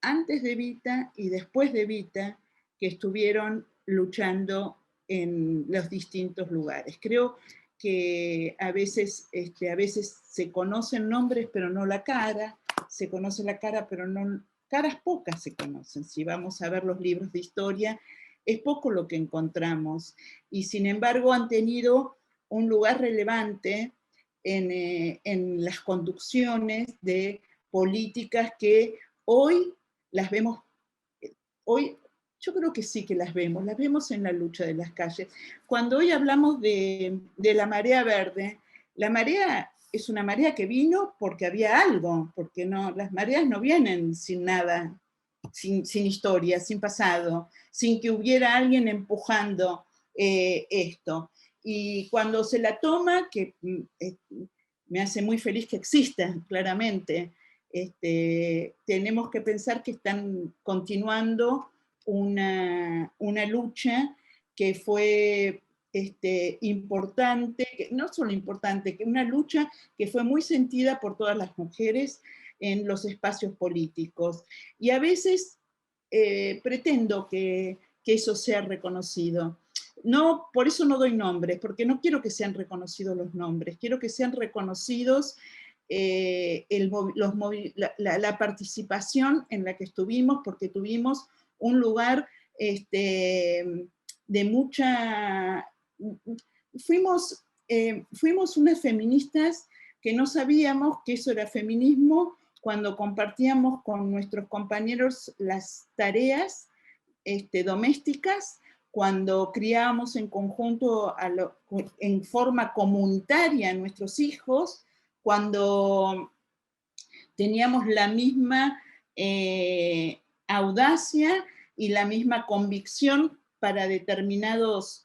antes de Evita y después de Evita que estuvieron luchando en los distintos lugares. Creo que a veces se conocen nombres pero no la cara, se conoce la cara, pero no, caras pocas se conocen. Si vamos a ver los libros de historia, es poco lo que encontramos. Y sin embargo han tenido un lugar relevante en las conducciones de políticas que hoy las vemos, hoy yo creo que sí que las vemos en la lucha de las calles. Cuando hoy hablamos de la marea verde, la marea es una marea que vino porque había algo, porque no, las mareas no vienen sin nada, sin historia, sin pasado, sin que hubiera alguien empujando esto. Y cuando se la toma, que me hace muy feliz que exista, claramente, tenemos que pensar que están continuando una lucha que fue importante, no solo importante, que una lucha que fue muy sentida por todas las mujeres en los espacios políticos. Y a veces pretendo que eso sea reconocido. No, por eso no doy nombres, porque no quiero que sean reconocidos los nombres, quiero que sean reconocidos la participación en la que estuvimos, porque tuvimos un lugar de mucha... Fuimos unas feministas que no sabíamos que eso era feminismo cuando compartíamos con nuestros compañeros las tareas domésticas, cuando criábamos en conjunto, en forma comunitaria a nuestros hijos, cuando teníamos la misma audacia y la misma convicción para determinados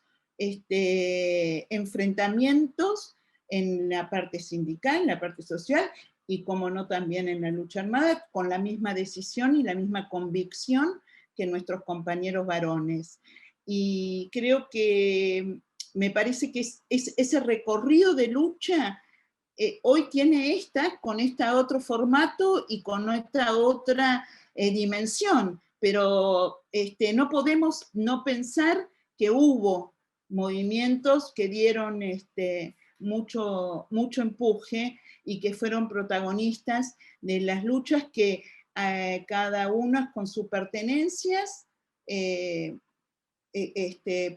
enfrentamientos en la parte sindical, en la parte social, y como no también en la lucha armada, con la misma decisión y la misma convicción que nuestros compañeros varones. Y creo que me parece que ese recorrido de lucha hoy tiene con otro formato y con esta otra dimensión, pero no podemos no pensar que hubo movimientos que dieron mucho empuje y que fueron protagonistas de las luchas que cada una con sus pertenencias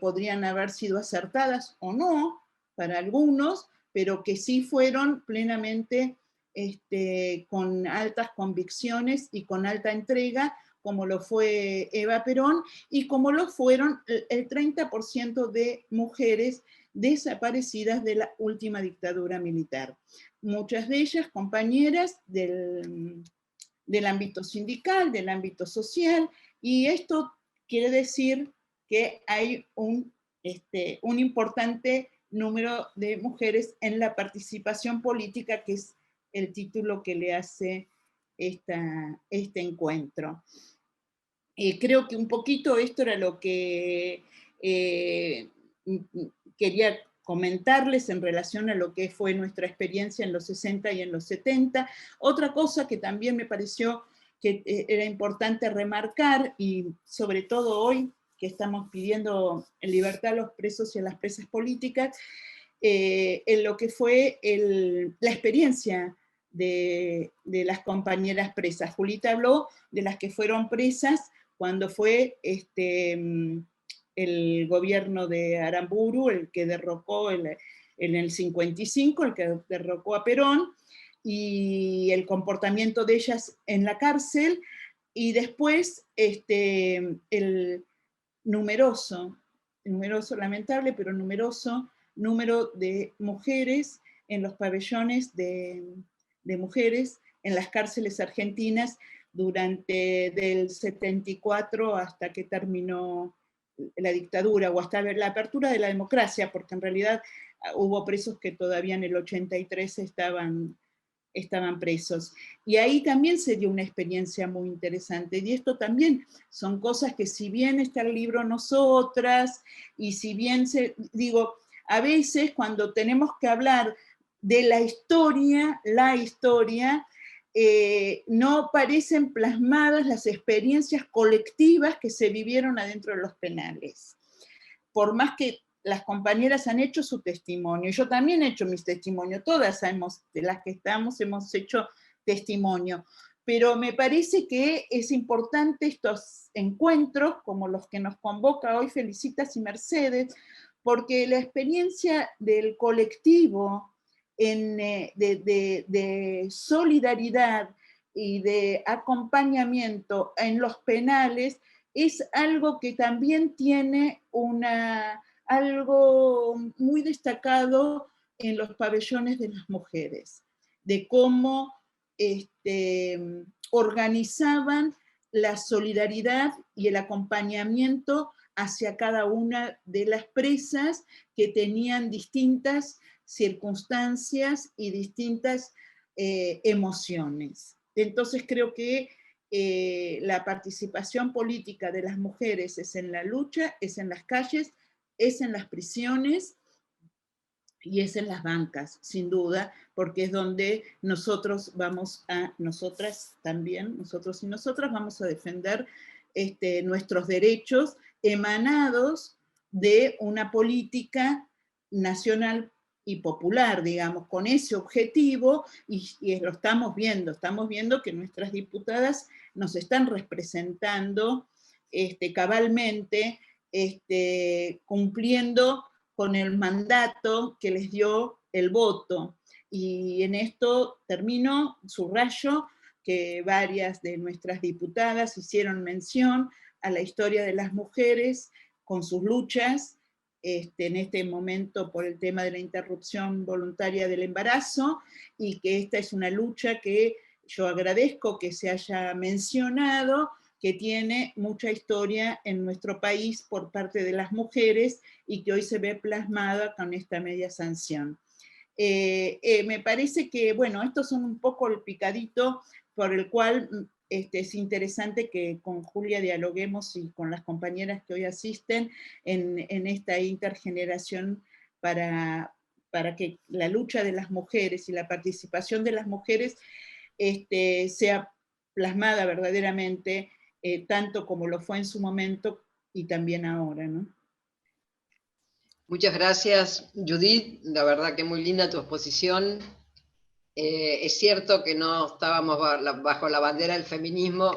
podrían haber sido acertadas o no para algunos, pero que sí fueron plenamente con altas convicciones y con alta entrega, como lo fue Eva Perón, y como lo fueron el 30% de mujeres desaparecidas de la última dictadura militar. Muchas de ellas compañeras del ámbito sindical, del ámbito social, y esto quiere decir que hay un importante número de mujeres en la participación política, que es el título que le hace este encuentro. Creo que un poquito esto era lo que quería comentarles en relación a lo que fue nuestra experiencia en los 60 y en los 70. Otra cosa que también me pareció que era importante remarcar, y sobre todo hoy, que estamos pidiendo en libertad a los presos y a las presas políticas, en lo que fue la experiencia de las compañeras presas. Julita habló de las que fueron presas cuando fue el gobierno de Aramburu, el que derrocó en el 55, el que derrocó a Perón, y el comportamiento de ellas en la cárcel, y después el numeroso, lamentable, pero numeroso número de mujeres en los pabellones de mujeres en las cárceles argentinas durante del 74 hasta que terminó la dictadura, o hasta la apertura de la democracia, porque en realidad hubo presos que todavía en el 83 estaban presos. Y ahí también se dio una experiencia muy interesante. Y esto también son cosas que, si bien está el libro Nosotras, y si bien digo, a veces cuando tenemos que hablar de la historia, no parecen plasmadas las experiencias colectivas que se vivieron adentro de los penales. Por más que las compañeras han hecho su testimonio, yo también he hecho mis testimonios, todas de las que estamos hemos hecho testimonio, pero me parece que es importante estos encuentros, como los que nos convoca hoy Felicitas y Mercedes, porque la experiencia del colectivo de solidaridad y de acompañamiento en los penales es algo que también tiene algo muy destacado en los pabellones de las mujeres, de cómo organizaban la solidaridad y el acompañamiento hacia cada una de las presas que tenían distintas circunstancias y distintas emociones. Entonces creo que la participación política de las mujeres es en la lucha, es en las calles, es en las prisiones y es en las bancas, sin duda, porque es donde nosotras también, nosotros y nosotras vamos a defender nuestros derechos emanados de una política nacional y popular, digamos, con ese objetivo, y lo estamos viendo que nuestras diputadas nos están representando cabalmente, cumpliendo con el mandato que les dio el voto. Y en esto termino, subrayo que varias de nuestras diputadas hicieron mención a la historia de las mujeres con sus luchas, en este momento por el tema de la interrupción voluntaria del embarazo, y que esta es una lucha que yo agradezco que se haya mencionado, que tiene mucha historia en nuestro país por parte de las mujeres y que hoy se ve plasmada con esta media sanción. Me parece que, bueno, estos son un poco el picadito por el cual es interesante que con Julia dialoguemos y con las compañeras que hoy asisten en esta intergeneración para que la lucha de las mujeres y la participación de las mujeres sea plasmada verdaderamente, tanto como lo fue en su momento y también ahora, ¿no? Muchas gracias, Judith. La verdad que muy linda tu exposición. Es cierto que no estábamos bajo la bandera del feminismo,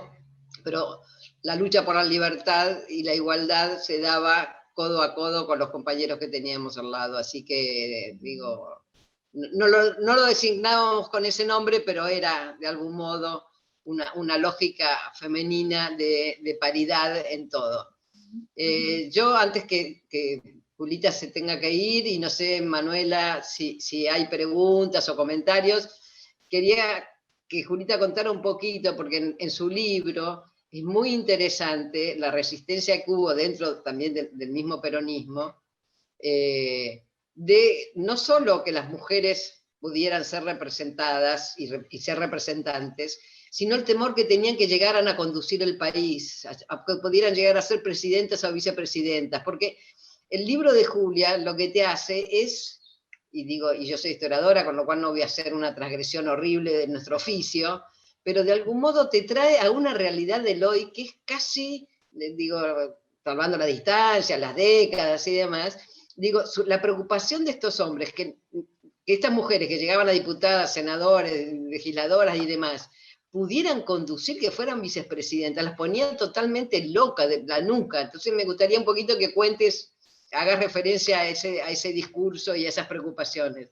pero la lucha por la libertad y la igualdad se daba codo a codo con los compañeros que teníamos al lado. Así que, digo, no lo designábamos con ese nombre, pero era de algún modo una lógica femenina de paridad en todo. Yo, antes que Julita se tenga que ir, y no sé, Manuela, si hay preguntas o comentarios, quería que Julita contara un poquito, porque en su libro es muy interesante la resistencia que hubo dentro también del mismo peronismo, de no solo que las mujeres pudieran ser representadas y ser representantes, sino el temor que tenían que llegaran a conducir el país, que pudieran llegar a ser presidentas o vicepresidentas, porque el libro de Julia lo que te hace es, y yo soy historiadora, con lo cual no voy a hacer una transgresión horrible de nuestro oficio, pero de algún modo te trae a una realidad del hoy que es casi, salvando la distancia, las décadas y demás, la preocupación de estos hombres, que estas mujeres que llegaban a diputadas, senadores, legisladoras y demás, pudieran conducir, que fueran vicepresidentas, las ponían totalmente locas de la nuca. Entonces me gustaría un poquito que cuentes, hagas referencia a ese discurso y a esas preocupaciones.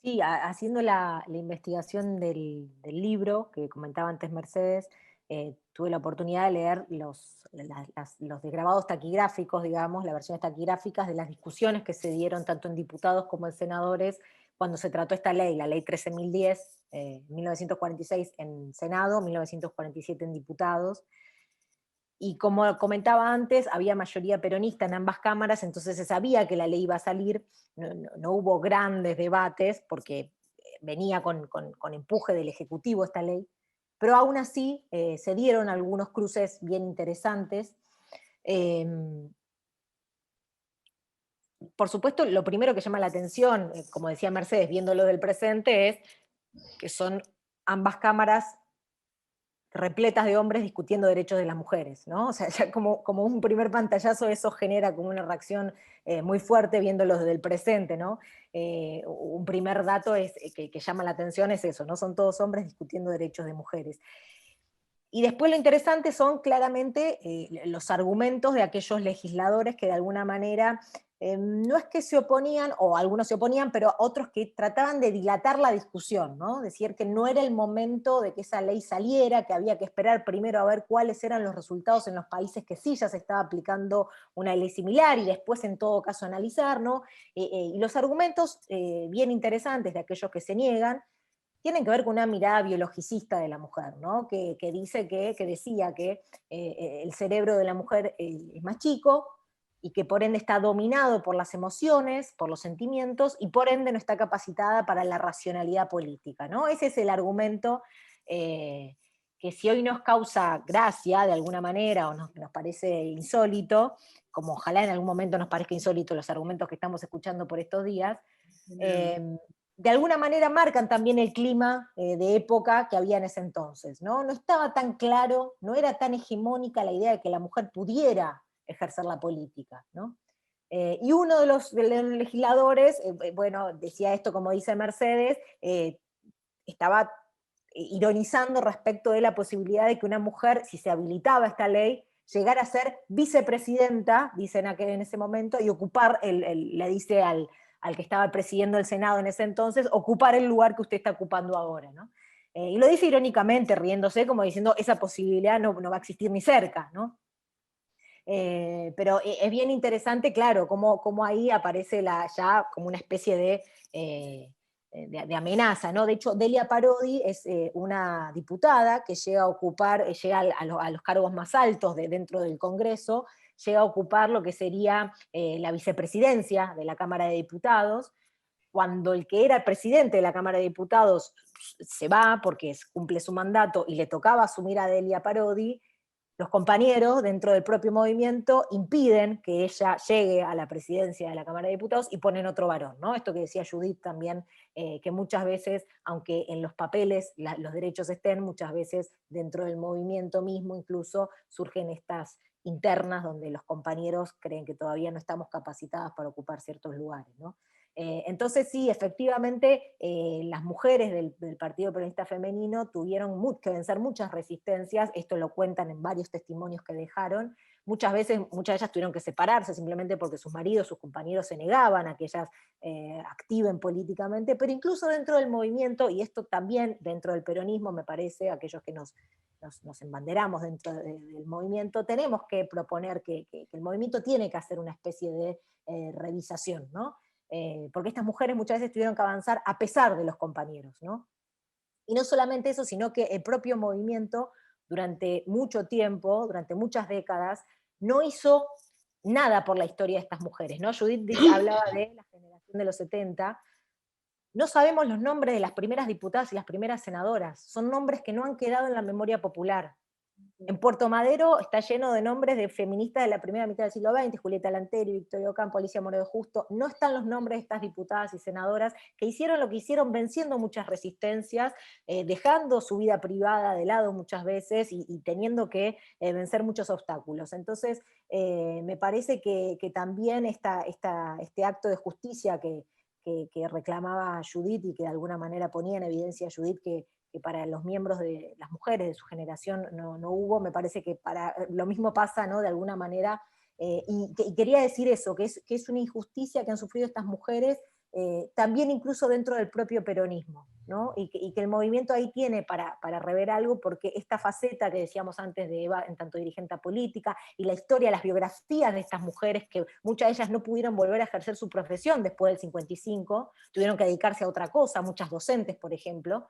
Sí, haciendo la investigación del libro que comentaba antes Mercedes, tuve la oportunidad de leer los desgrabados taquigráficos, digamos, las versiones taquigráficas de las discusiones que se dieron tanto en diputados como en senadores cuando se trató esta ley, la ley 13.010, 1946 en Senado, 1947 en diputados. Y como comentaba antes, había mayoría peronista en ambas cámaras, entonces se sabía que la ley iba a salir, no hubo grandes debates, porque venía con empuje del Ejecutivo esta ley, pero aún así se dieron algunos cruces bien interesantes. Por supuesto, lo primero que llama la atención, como decía Mercedes, viendo lo del presente, es que son ambas cámaras repletas de hombres discutiendo derechos de las mujeres, ¿no? O sea, ya como un primer pantallazo eso genera como una reacción muy fuerte viéndolo desde el presente, ¿no? Un primer dato que llama la atención es eso, ¿no? Son todos hombres discutiendo derechos de mujeres. Y después lo interesante son claramente los argumentos de aquellos legisladores que de alguna manera no es que se oponían, o algunos se oponían, pero otros que trataban de dilatar la discusión, ¿no? Decir que no era el momento de que esa ley saliera, que había que esperar primero a ver cuáles eran los resultados en los países que sí ya se estaba aplicando una ley similar y después en todo caso analizar, ¿no? Y los argumentos bien interesantes de aquellos que se niegan tienen que ver con una mirada biologicista de la mujer, ¿no? Que decía que el cerebro de la mujer es más chico y que por ende está dominado por las emociones, por los sentimientos, y por ende no está capacitada para la racionalidad política, ¿no? Ese es el argumento que si hoy nos causa gracia de alguna manera o nos parece insólito, como ojalá en algún momento nos parezca insólito los argumentos que estamos escuchando por estos días, de alguna manera marcan también el clima de época que había en ese entonces, ¿no? No estaba tan claro, no era tan hegemónica la idea de que la mujer pudiera ejercer la política, ¿no? Y uno de los legisladores, bueno, decía esto como dice Mercedes, estaba ironizando respecto de la posibilidad de que una mujer, si se habilitaba esta ley, llegara a ser vicepresidenta, dicen en ese momento, y ocupar, le dice al que estaba presidiendo el Senado en ese entonces, ocupar el lugar que usted está ocupando ahora, ¿no? Y lo dice irónicamente, riéndose, como diciendo, esa posibilidad no va a existir ni cerca, ¿no? Pero es bien interesante, claro, cómo ahí aparece ya como una especie de amenaza, ¿no? De hecho, Delia Parodi es una diputada que llega a ocupar, llega a los cargos más altos dentro del Congreso, llega a ocupar lo que sería la vicepresidencia de la Cámara de Diputados, cuando el que era el presidente de la Cámara de Diputados se va porque cumple su mandato y le tocaba asumir a Delia Parodi, los compañeros dentro del propio movimiento impiden que ella llegue a la presidencia de la Cámara de Diputados y ponen otro varón, ¿no? Esto que decía Judith también, que muchas veces, aunque en los papeles los derechos estén, muchas veces dentro del movimiento mismo incluso surgen estas internas donde los compañeros creen que todavía no estamos capacitadas para ocupar ciertos lugares, ¿no? Entonces sí, efectivamente, las mujeres del Partido Peronista Femenino tuvieron que vencer muchas resistencias, esto lo cuentan en varios testimonios que dejaron, muchas de ellas tuvieron que separarse simplemente porque sus maridos, sus compañeros se negaban a que ellas activen políticamente, pero incluso dentro del movimiento, y esto también dentro del peronismo me parece, aquellos que nos embanderamos dentro del movimiento, tenemos que proponer que el movimiento tiene que hacer una especie de revisación, ¿no? Porque estas mujeres muchas veces tuvieron que avanzar a pesar de los compañeros, ¿no? Y no solamente eso, sino que el propio movimiento durante mucho tiempo, durante muchas décadas, no hizo nada por la historia de estas mujeres, ¿no? Judith hablaba de la generación de los 70, no sabemos los nombres de las primeras diputadas y las primeras senadoras, son nombres que no han quedado en la memoria popular. En Puerto Madero está lleno de nombres de feministas de la primera mitad del siglo XX, Julieta Lanteri, Victoria Ocampo, Alicia Moreno Justo, no están los nombres de estas diputadas y senadoras que hicieron lo que hicieron venciendo muchas resistencias, dejando su vida privada de lado muchas veces y teniendo que vencer muchos obstáculos. Entonces, me parece que también este acto de justicia que reclamaba Judith y que de alguna manera ponía en evidencia a Judith que para los miembros de las mujeres de su generación no hubo, me parece que lo mismo pasa, ¿no? De alguna manera, y quería decir eso, que es una injusticia que han sufrido estas mujeres, también incluso dentro del propio peronismo, ¿no? Y que el movimiento ahí tiene para rever algo, porque esta faceta que decíamos antes de Eva, en tanto dirigente política, y la historia, las biografías de estas mujeres, que muchas de ellas no pudieron volver a ejercer su profesión después del 55, tuvieron que dedicarse a otra cosa, muchas docentes, por ejemplo.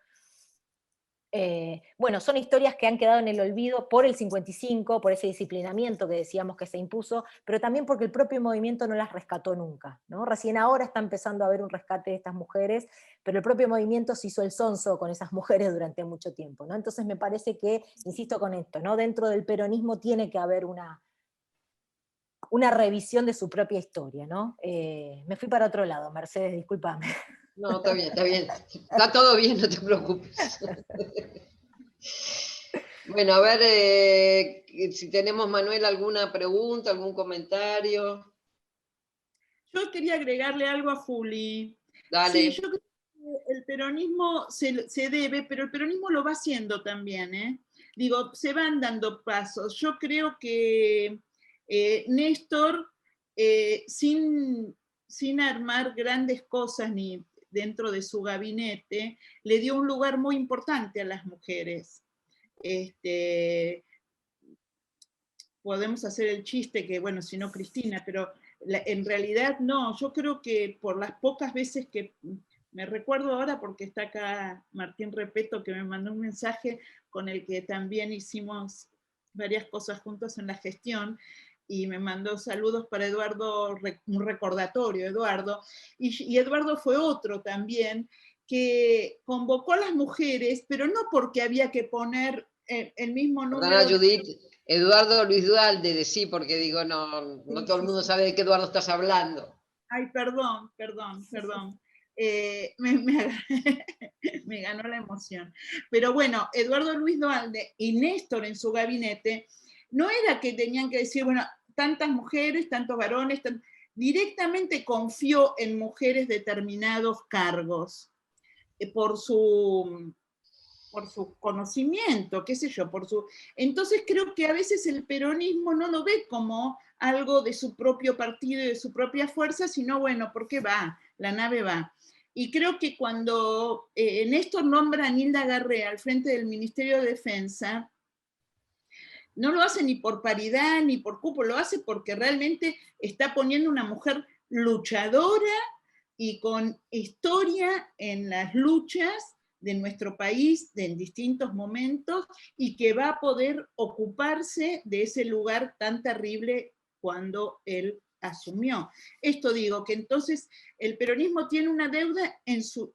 Bueno, son historias que han quedado en el olvido por el 55, por ese disciplinamiento que decíamos que se impuso, pero también porque el propio movimiento no las rescató nunca, ¿no? Recién ahora está empezando a haber un rescate de estas mujeres, pero el propio movimiento se hizo el sonso con esas mujeres durante mucho tiempo, ¿no? Entonces me parece que, insisto con esto, ¿no? Dentro del peronismo tiene que haber una revisión de su propia historia, ¿no? Me fui para otro lado, Mercedes, discúlpame. No, está bien, está bien. Está todo bien, no te preocupes. Bueno, a ver si tenemos, Manuel, alguna pregunta, algún comentario. Yo quería agregarle algo a Juli. Dale. Sí, yo creo que el peronismo se debe, pero el peronismo lo va haciendo también, ¿eh? Digo, se van dando pasos. Yo creo que Néstor, sin armar grandes cosas ni dentro de su gabinete, le dio un lugar muy importante a las mujeres. Podemos hacer el chiste que, bueno, si no Cristina, pero en realidad no, yo creo que por las pocas veces que, me recuerdo ahora porque está acá Martín Repeto que me mandó un mensaje con el que también hicimos varias cosas juntos en la gestión, y me mandó saludos para Eduardo, un recordatorio, Eduardo, y Eduardo fue otro también, que convocó a las mujeres, pero no porque había que poner el mismo número. Perdona, Judith, Eduardo Luis Dualde, de sí, porque digo, no todo el mundo sabe de qué Eduardo estás hablando. Ay, perdón. Me ganó la emoción. Pero bueno, Eduardo Luis Dualde y Néstor en su gabinete, no era que tenían que decir, bueno, tantas mujeres, tantos varones, directamente confió en mujeres determinados cargos, por su conocimiento, qué sé yo, Entonces creo que a veces el peronismo no lo ve como algo de su propio partido y de su propia fuerza, sino bueno, porque va, la nave va. Y creo que cuando Néstor nombra a Nilda Garré al frente del Ministerio de Defensa, no lo hace ni por paridad ni por cupo, lo hace porque realmente está poniendo una mujer luchadora y con historia en las luchas de nuestro país en distintos momentos, y que va a poder ocuparse de ese lugar tan terrible cuando él asumió. Esto digo, que entonces el peronismo tiene una deuda en su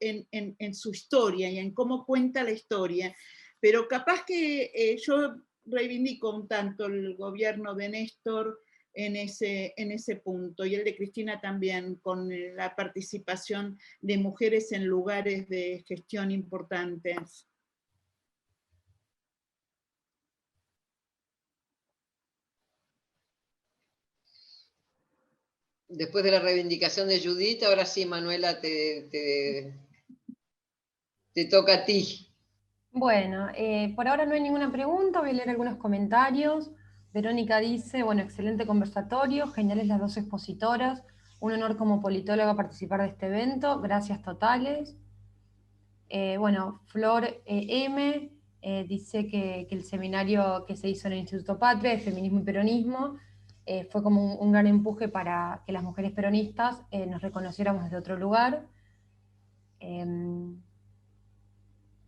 historia y en cómo cuenta la historia, pero capaz que yo reivindico un tanto el gobierno de Néstor en ese punto, y el de Cristina también, con la participación de mujeres en lugares de gestión importantes. Después de la reivindicación de Judith, ahora sí, Manuela, te toca a ti. Bueno, por ahora no hay ninguna pregunta, voy a leer algunos comentarios. Verónica dice, bueno, excelente conversatorio, geniales las dos expositoras, un honor como politóloga participar de este evento, gracias totales. Bueno, Flor M dice que el seminario que se hizo en el Instituto Patria de Feminismo y Peronismo fue como un gran empuje para que las mujeres peronistas nos reconociéramos desde otro lugar.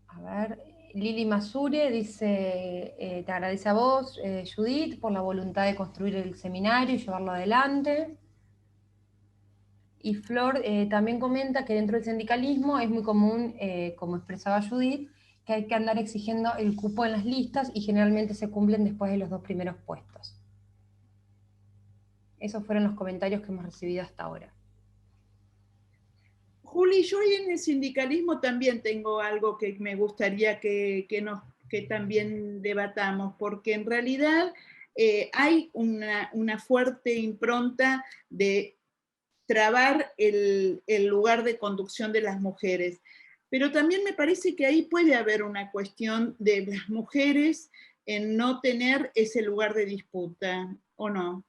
A ver, Lili Masure dice, te agradece a vos, Judith, por la voluntad de construir el seminario y llevarlo adelante. Y Flor también comenta que dentro del sindicalismo es muy común, como expresaba Judith, que hay que andar exigiendo el cupo en las listas y generalmente se cumplen después de los 2 primeros puestos. Esos fueron los comentarios que hemos recibido hasta ahora. Juli, yo en el sindicalismo también tengo algo que me gustaría que también debatamos, porque en realidad hay una fuerte impronta de trabar el lugar de conducción de las mujeres. Pero también me parece que ahí puede haber una cuestión de las mujeres en no tener ese lugar de disputa, ¿o no?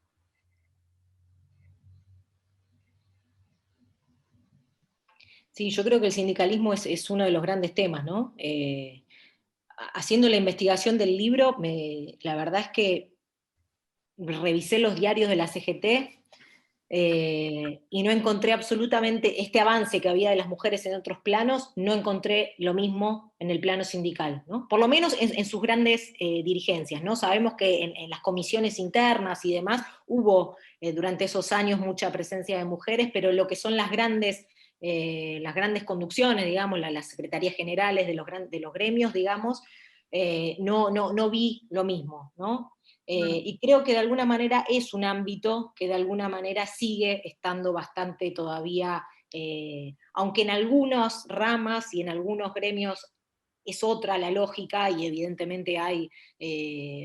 Sí, yo creo que el sindicalismo es uno de los grandes temas, ¿no? Haciendo la investigación del libro, la verdad es que revisé los diarios de la CGT y no encontré absolutamente este avance que había de las mujeres en otros planos, no encontré lo mismo en el plano sindical, ¿no? Por lo menos en sus grandes dirigencias, ¿no? Sabemos que en las comisiones internas y demás hubo durante esos años mucha presencia de mujeres, pero lo que son las grandes conducciones, digamos, las secretarías generales de los gremios, digamos, no vi lo mismo, ¿no? Y creo que de alguna manera es un ámbito que de alguna manera sigue estando bastante todavía, aunque en algunas ramas y en algunos gremios es otra la lógica y evidentemente hay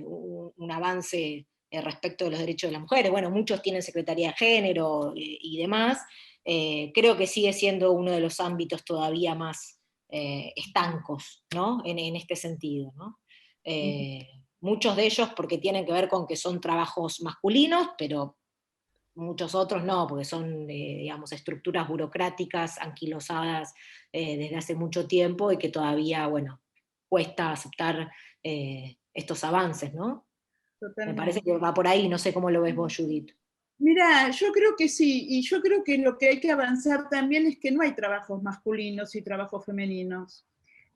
un avance respecto de los derechos de las mujeres. Bueno, muchos tienen Secretaría de Género y demás. Creo que sigue siendo uno de los ámbitos todavía más estancos, ¿no? En este sentido, ¿no? Muchos de ellos porque tienen que ver con que son trabajos masculinos, pero muchos otros no, porque son, digamos, estructuras burocráticas anquilosadas desde hace mucho tiempo y que todavía, bueno, cuesta aceptar estos avances, ¿no? Totalmente. Me parece que va por ahí, no sé cómo lo ves vos, Judith. Mira, yo creo que sí, y yo creo que lo que hay que avanzar también es que no hay trabajos masculinos y trabajos femeninos.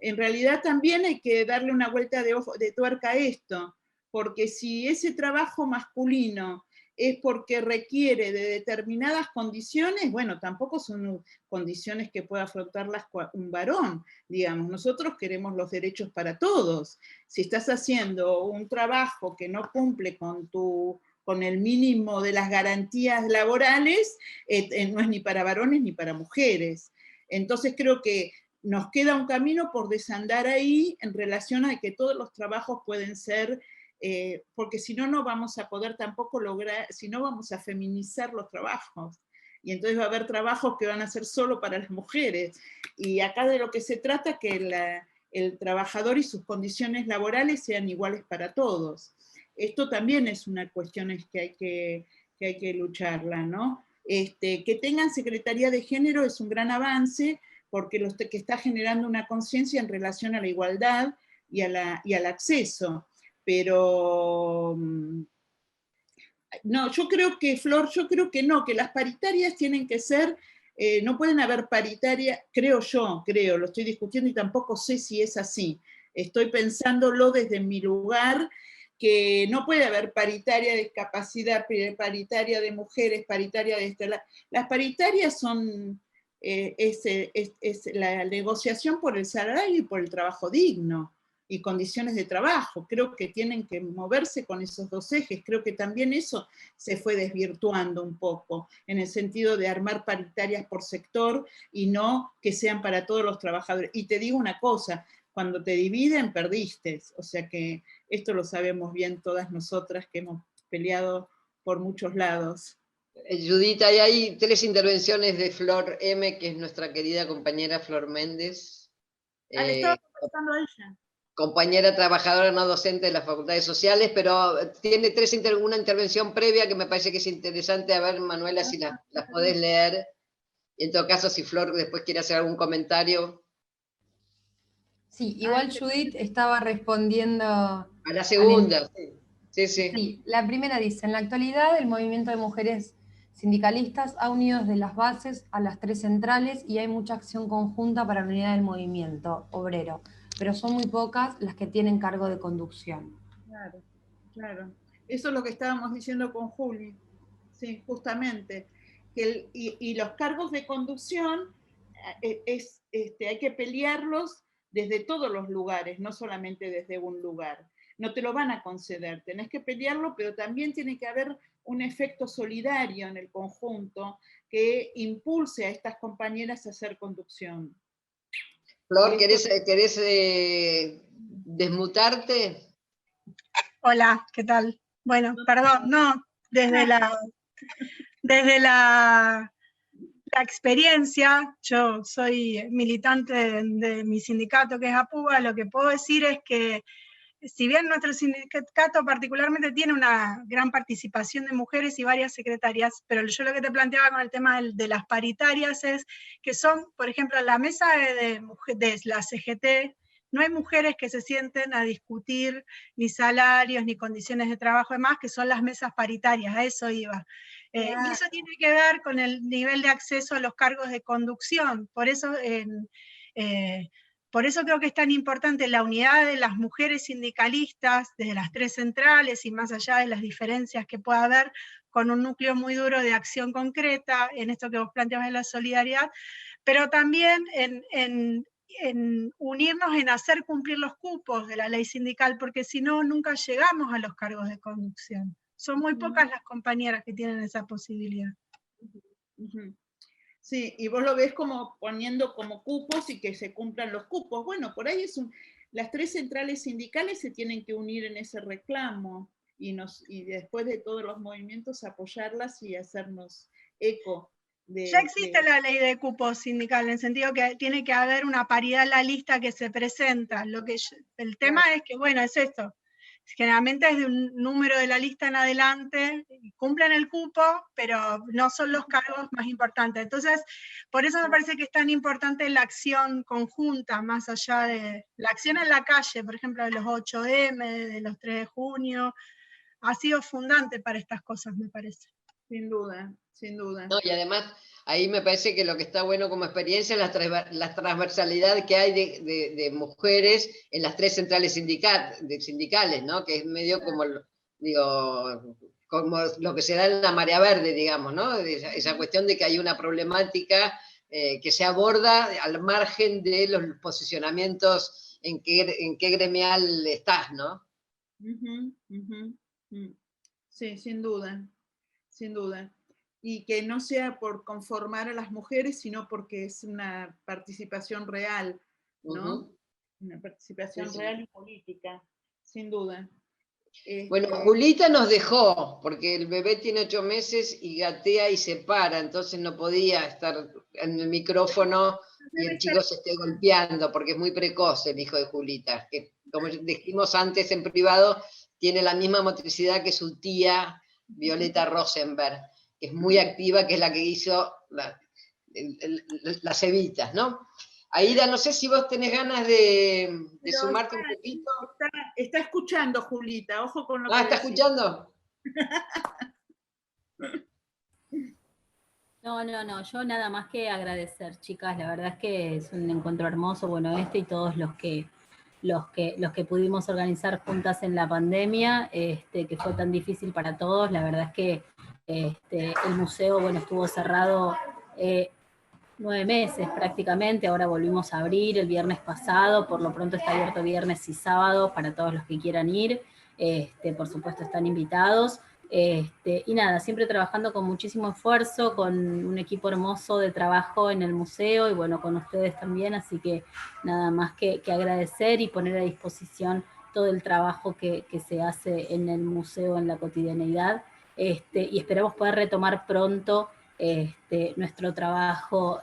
En realidad también hay que darle una vuelta de tuerca a esto, porque si ese trabajo masculino es porque requiere de determinadas condiciones, bueno, tampoco son condiciones que pueda afrontarlas un varón, digamos. Nosotros queremos los derechos para todos. Si estás haciendo un trabajo que no cumple con el mínimo de las garantías laborales, no es ni para varones ni para mujeres. Entonces creo que nos queda un camino por desandar ahí en relación a que todos los trabajos pueden ser, porque si no, no vamos a poder tampoco lograr, si no vamos a feminizar los trabajos. Y entonces va a haber trabajos que van a ser solo para las mujeres. Y acá de lo que se trata que el trabajador y sus condiciones laborales sean iguales para todos. Esto también es una cuestión que hay que lucharla, ¿no? Que tengan Secretaría de Género es un gran avance, porque que está generando una conciencia en relación a la igualdad y al acceso. Pero no, yo creo que, Flor, yo creo que no, que las paritarias tienen que ser, no pueden haber paritarias, creo, lo estoy discutiendo y tampoco sé si es así. Estoy pensándolo desde mi lugar, que no puede haber paritaria de discapacidad, paritaria de mujeres, paritaria de las paritarias son es la negociación por el salario y por el trabajo digno y condiciones de trabajo. Creo que tienen que moverse con esos dos ejes. Creo que también eso se fue desvirtuando un poco, en el sentido de armar paritarias por sector y no que sean para todos los trabajadores. Y te digo una cosa, cuando te dividen, perdiste. O sea que esto lo sabemos bien todas nosotras que hemos peleado por muchos lados. Judith, hay 3 intervenciones de Flor M., que es nuestra querida compañera Flor Méndez. Le estaba contestando a ella. Compañera trabajadora no docente de las facultades sociales, pero tiene una intervención previa que me parece que es interesante. A ver, Manuela, si las podés leer. Y en todo caso, si Flor después quiere hacer algún comentario. Sí, igual Judith estaba respondiendo... A la segunda, sí. Sí, la primera dice, en la actualidad el movimiento de mujeres sindicalistas ha unido desde las bases a las 3 centrales y hay mucha acción conjunta para la unidad del movimiento obrero, pero son muy pocas las que tienen cargo de conducción. Claro. Eso es lo que estábamos diciendo con Juli. Sí, justamente. Y los cargos de conducción hay que pelearlos desde todos los lugares, no solamente desde un lugar. No te lo van a conceder, tenés que pelearlo, pero también tiene que haber un efecto solidario en el conjunto que impulse a estas compañeras a hacer conducción. Flor, ¿querés desmutarte? Hola, ¿qué tal? Bueno, perdón, no, desde la experiencia, yo soy militante de mi sindicato que es APUBA, lo que puedo decir es que si bien nuestro sindicato particularmente tiene una gran participación de mujeres y varias secretarias, pero yo lo que te planteaba con el tema de las paritarias es que son, por ejemplo, la mesa de la CGT, no hay mujeres que se sienten a discutir ni salarios, ni condiciones de trabajo, demás, que son las mesas paritarias, a eso iba. Y eso tiene que ver con el nivel de acceso a los cargos de conducción, por eso creo que es tan importante la unidad de las mujeres sindicalistas desde las 3 centrales y más allá de las diferencias que pueda haber, con un núcleo muy duro de acción concreta, en esto que vos planteabas de la solidaridad, pero también en unirnos en hacer cumplir los cupos de la ley sindical, porque si no, nunca llegamos a los cargos de conducción. Son muy pocas las compañeras que tienen esa posibilidad. Sí, y vos lo ves como poniendo como cupos y que se cumplan los cupos. Bueno, por ahí las 3 centrales sindicales se tienen que unir en ese reclamo y después de todos los movimientos apoyarlas y hacernos eco. Ya existe la ley de cupo sindical, en el sentido que tiene que haber una paridad en la lista que se presenta. El tema es que, bueno, es esto. Generalmente es de un número de la lista en adelante, cumplen el cupo, pero no son los cargos más importantes. Entonces, por eso me parece que es tan importante la acción conjunta, más allá de la acción en la calle, por ejemplo, de los 8M, de los 3 de junio, ha sido fundante para estas cosas, me parece. Sin duda, sin duda. No, y además, ahí me parece que lo que está bueno como experiencia es la transversalidad que hay de mujeres en las 3 centrales sindicales, ¿no? Que es medio como, digo, como lo que se da en la marea verde, digamos, ¿no? Esa cuestión de que hay una problemática que se aborda al margen de los posicionamientos en qué gremial estás, ¿no? Sí, sin duda, sin duda. Y que no sea por conformar a las mujeres, sino porque es una participación real, ¿no? Una participación real y política, sin duda. Bueno, Julita nos dejó, porque el bebé tiene 8 meses y gatea y se para, entonces no podía estar en el micrófono y el chico se esté golpeando, porque es muy precoz el hijo de Julita, que como dijimos antes en privado, tiene la misma motricidad que su tía Violeta Rosenberg, que es muy activa, que es la que hizo las evitas, ¿no? Aida, no sé si vos tenés ganas de sumarte un poquito. Está escuchando, Julita, ojo con lo que ¿está escuchando? No, yo nada más que agradecer, chicas, la verdad es que es un encuentro hermoso, bueno, y todos los que pudimos organizar juntas en la pandemia, que fue tan difícil para todos. La verdad es que el museo, bueno, estuvo cerrado 9 meses prácticamente, ahora volvimos a abrir el viernes pasado, por lo pronto está abierto viernes y sábado para todos los que quieran ir, por supuesto están invitados. Y nada, siempre trabajando con muchísimo esfuerzo, con un equipo hermoso de trabajo en el museo y bueno, con ustedes también, así que nada más que agradecer y poner a disposición todo el trabajo que se hace en el museo en la cotidianeidad, y esperamos poder retomar pronto nuestro trabajo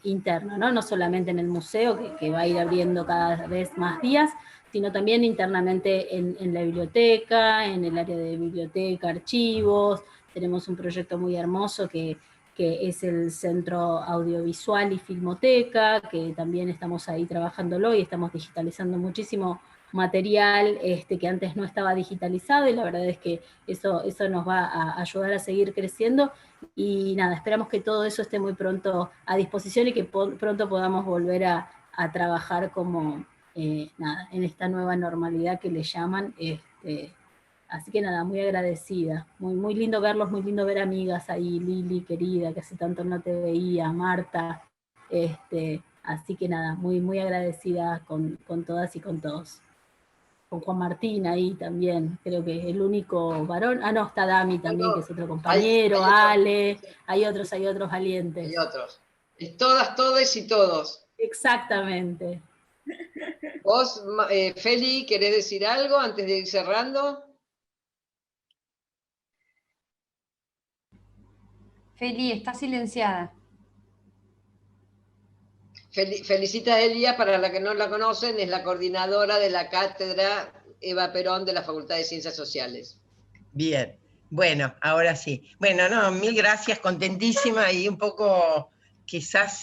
interno, ¿no? No solamente en el museo, que va a ir abriendo cada vez más días, sino también internamente en la biblioteca, en el área de biblioteca, archivos. Tenemos un proyecto muy hermoso que es el Centro Audiovisual y Filmoteca, que también estamos ahí trabajándolo y estamos digitalizando muchísimo material que antes no estaba digitalizado, y la verdad es que eso nos va a ayudar a seguir creciendo, y nada, esperamos que todo eso esté muy pronto a disposición y que pronto podamos volver a trabajar como nada, en esta nueva normalidad que le llaman, así que nada, muy agradecida, muy lindo verlos, muy lindo ver amigas ahí, Lili querida, que hace tanto no te veía, Marta, así que nada, muy agradecida con todas y con todos. Con Juan Martín ahí también, creo que es el único varón. No, está Dami también, que es otro compañero, hay otros valientes. Hay otros. Es todas, todes y todos. Exactamente. Vos, Feli, ¿querés decir algo antes de ir cerrando? Feli, está silenciada. Felicita a Elia, para la que no la conocen, es la coordinadora de la cátedra Eva Perón de la Facultad de Ciencias Sociales. Bien, bueno, ahora sí. Bueno, no, mil gracias, contentísima y un poco, quizás,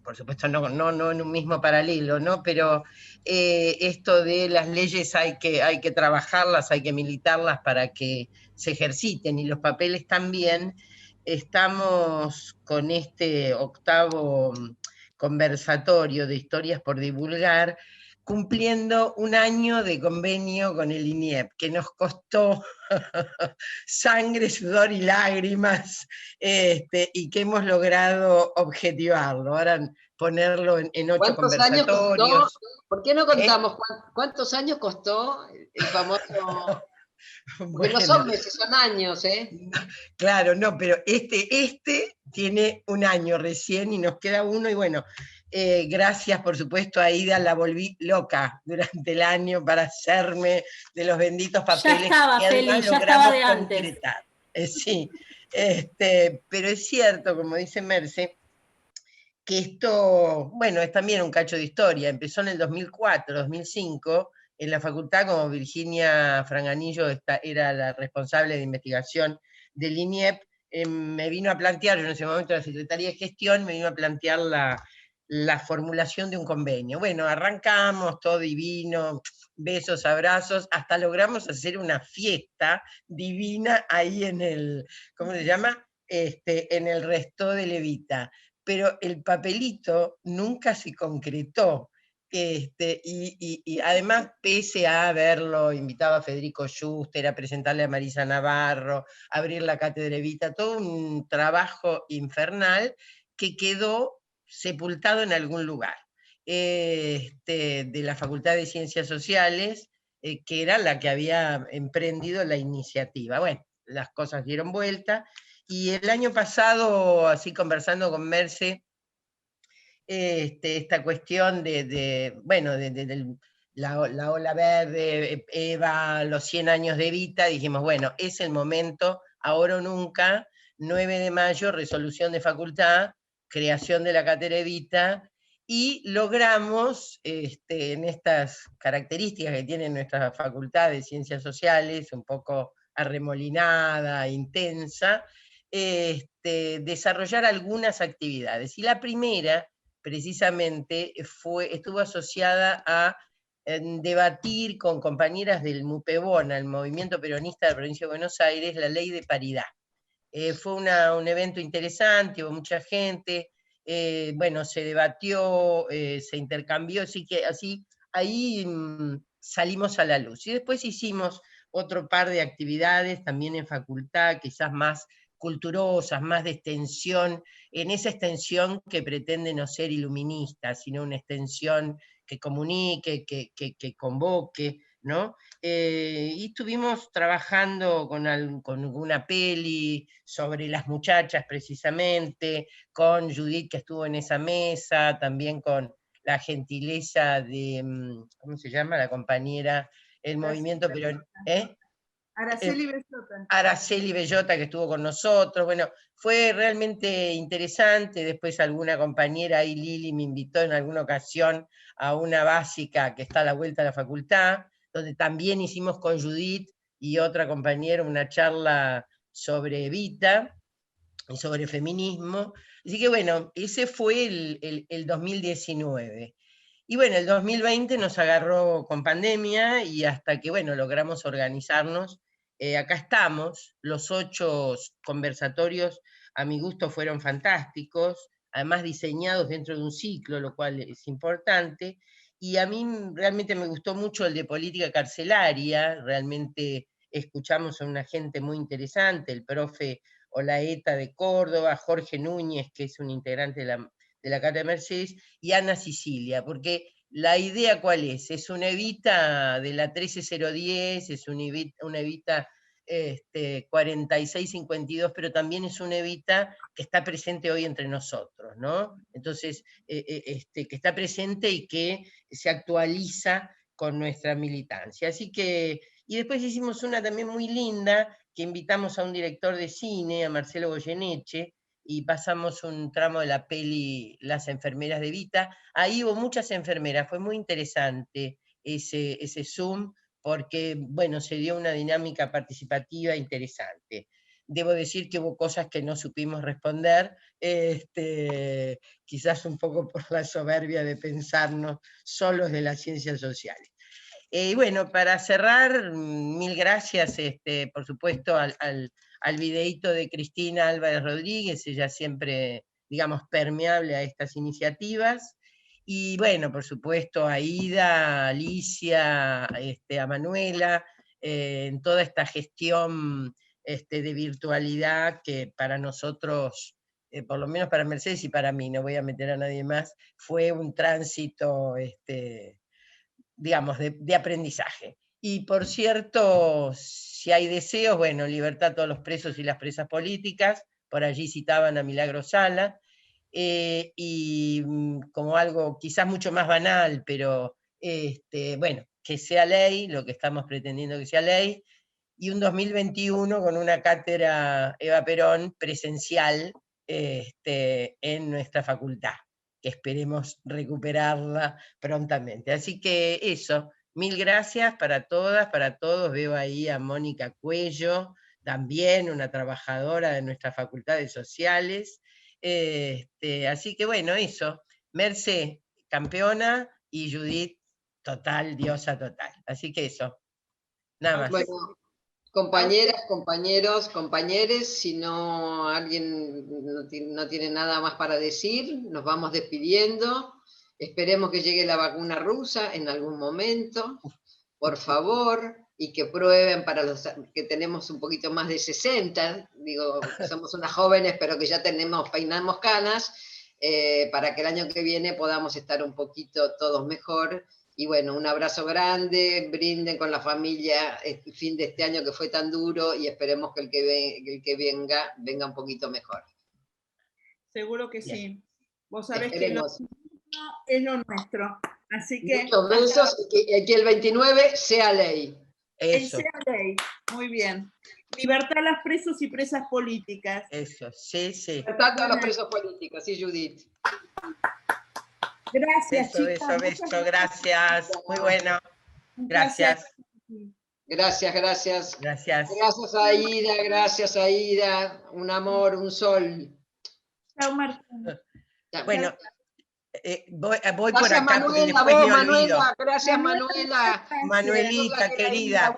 por supuesto no en un mismo paralelo, ¿no? Pero esto de las leyes hay que trabajarlas, hay que militarlas para que se ejerciten, y los papeles también. Estamos con este 8º conversatorio de historias por divulgar, cumpliendo un año de convenio con el INIEP, que nos costó sangre, sudor y lágrimas, y que hemos logrado objetivarlo. Ahora ponerlo en 8 conversatorios. Años costó? ¿Por qué no contamos cuántos años costó el famoso? Porque bueno, no son meses, son años, ¿eh? Claro, no, pero este tiene un año recién y nos queda uno, y bueno, Gracias, por supuesto, a Ida, la volví loca durante el año para hacerme de los benditos papeles. Ya estaba, que además Feli, ya logramos estaba de antes. concretar. Sí, pero es cierto, como dice Merce, que esto, bueno, es también un cacho de historia. Empezó en el 2004, 2005, en la facultad, como Virginia Franganillo era la responsable de investigación del INIEP, me vino a plantear, yo en ese momento la Secretaría de Gestión, me vino a plantear la formulación de un convenio. Bueno, arrancamos, todo divino, besos, abrazos, hasta logramos hacer una fiesta divina ahí en el, ¿cómo se llama? En el resto de Levita. Pero el papelito nunca se concretó. Y además, pese a haberlo invitado a Federico Schuster, a presentarle a Marisa Navarro, a abrir la cátedra Evita, todo un trabajo infernal que quedó sepultado en algún lugar de la Facultad de Ciencias Sociales, que era la que había emprendido la iniciativa. Bueno, las cosas dieron vuelta, y el año pasado, así conversando con Merce, esta cuestión de la ola verde, Eva, los 100 años de Evita, dijimos, bueno, es el momento, ahora o nunca, 9 de mayo, resolución de facultad, creación de la cátedra Evita, y logramos, en estas características que tiene nuestra facultad de Ciencias Sociales, un poco arremolinada, intensa, desarrollar algunas actividades. Y la primera, precisamente, estuvo asociada a debatir con compañeras del MUPEBONA, el Movimiento Peronista de la Provincia de Buenos Aires, la ley de paridad. Fue un evento interesante, hubo mucha gente, bueno, se debatió, se intercambió, así que ahí salimos a la luz. Y después hicimos otro par de actividades también en facultad, quizás más culturosas, más de extensión, en esa extensión que pretende no ser iluminista, sino una extensión que comunique, que convoque, ¿no? Y estuvimos trabajando con una peli sobre las muchachas precisamente, con Judith, que estuvo en esa mesa, también con la gentileza de, ¿cómo se llama? La compañera, el movimiento peronista. Araceli Bellota. Araceli Bellota, que estuvo con nosotros. Bueno, fue realmente interesante. Después alguna compañera ahí, Lili, me invitó en alguna ocasión a una básica que está a la vuelta de la facultad, donde también hicimos con Judith y otra compañera una charla sobre Evita y sobre feminismo. Así que bueno, ese fue el 2019. Y bueno, el 2020 nos agarró con pandemia, y hasta que, bueno, logramos organizarnos. Acá estamos, los 8 conversatorios a mi gusto fueron fantásticos, además diseñados dentro de un ciclo, lo cual es importante, y a mí realmente me gustó mucho el de política carcelaria. Realmente escuchamos a una gente muy interesante, el profe Olaeta de Córdoba, Jorge Núñez, que es un integrante de la Cátedra Mercedes, y Ana Sicilia, porque la idea ¿cuál es? Es una Evita de la 13010, es una Evita 4652, pero también es una Evita que está presente hoy entre nosotros, ¿no? Entonces, que está presente y que se actualiza con nuestra militancia. Así que, y después hicimos una también muy linda, que invitamos a un director de cine, a Marcelo Goyeneche, y pasamos un tramo de la peli Las enfermeras de Evita. Ahí hubo muchas enfermeras, fue muy interesante ese Zoom, porque, bueno, se dio una dinámica participativa interesante. Debo decir que hubo cosas que no supimos responder, quizás un poco por la soberbia de pensarnos solos de las ciencias sociales. Y bueno, para cerrar, mil gracias, por supuesto, al videíto de Cristina Álvarez Rodríguez, ella siempre, digamos, permeable a estas iniciativas. Y bueno, por supuesto, a Ida, a Alicia, a Manuela, en toda esta gestión de virtualidad que para nosotros, por lo menos para Mercedes y para mí, no voy a meter a nadie más, fue un tránsito, digamos, de aprendizaje. Y por cierto, si hay deseos, bueno, libertad a todos los presos y las presas políticas, por allí citaban a Milagro Sala, y como algo quizás mucho más banal, pero bueno, que sea ley, lo que estamos pretendiendo que sea ley, y un 2021 con una cátedra Eva Perón presencial en nuestra facultad, que esperemos recuperarla prontamente. Así que eso, mil gracias para todas, para todos. Veo ahí a Mónica Cuello, también una trabajadora de nuestra Facultad de Sociales. Así que bueno, eso. Merce, campeona, y Judith, total, diosa total. Así que eso. Nada más. Bueno, compañeras, compañeros, compañeres, si no alguien no tiene nada más para decir, nos vamos despidiendo. Esperemos que llegue la vacuna rusa en algún momento, por favor, y que prueben para los que tenemos un poquito más de 60, digo, somos unas jóvenes, pero que ya peinamos canas, para que el año que viene podamos estar un poquito todos mejor. Y bueno, un abrazo grande, brinden con la familia el fin de este año que fue tan duro y esperemos que el que venga un poquito mejor. Seguro que Bien. Sí. Vos sabés Esperemos. que es lo nuestro. Así que... Muchos besos y que el 29 sea ley. Eso. Sea ley. Muy bien. Libertad a las presos y presas políticas. Eso, sí, sí. Libertad a los presos políticos, sí, Judith. Gracias, chicas. Beso, gracias. Muy bueno. Gracias. Gracias. Gracias. Gracias, Aida. Un amor, un sol. Chao, Martín. Bueno, voy por Gracias, acá porque Manuela, después vos, me olvido. Manuela. Gracias, Manuela. Manuelita, querida.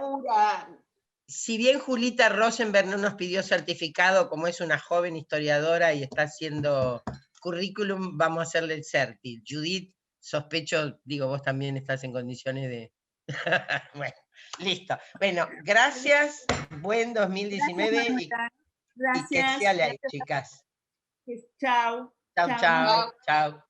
Si bien Julita Rosenberg no nos pidió certificado, como es una joven historiadora y está haciendo currículum, vamos a hacerle el certi. Judith, sospecho, digo, vos también estás en condiciones de... Bueno, listo. Bueno, gracias, buen 2019 y que sea ley, chicas. Chao. Chao.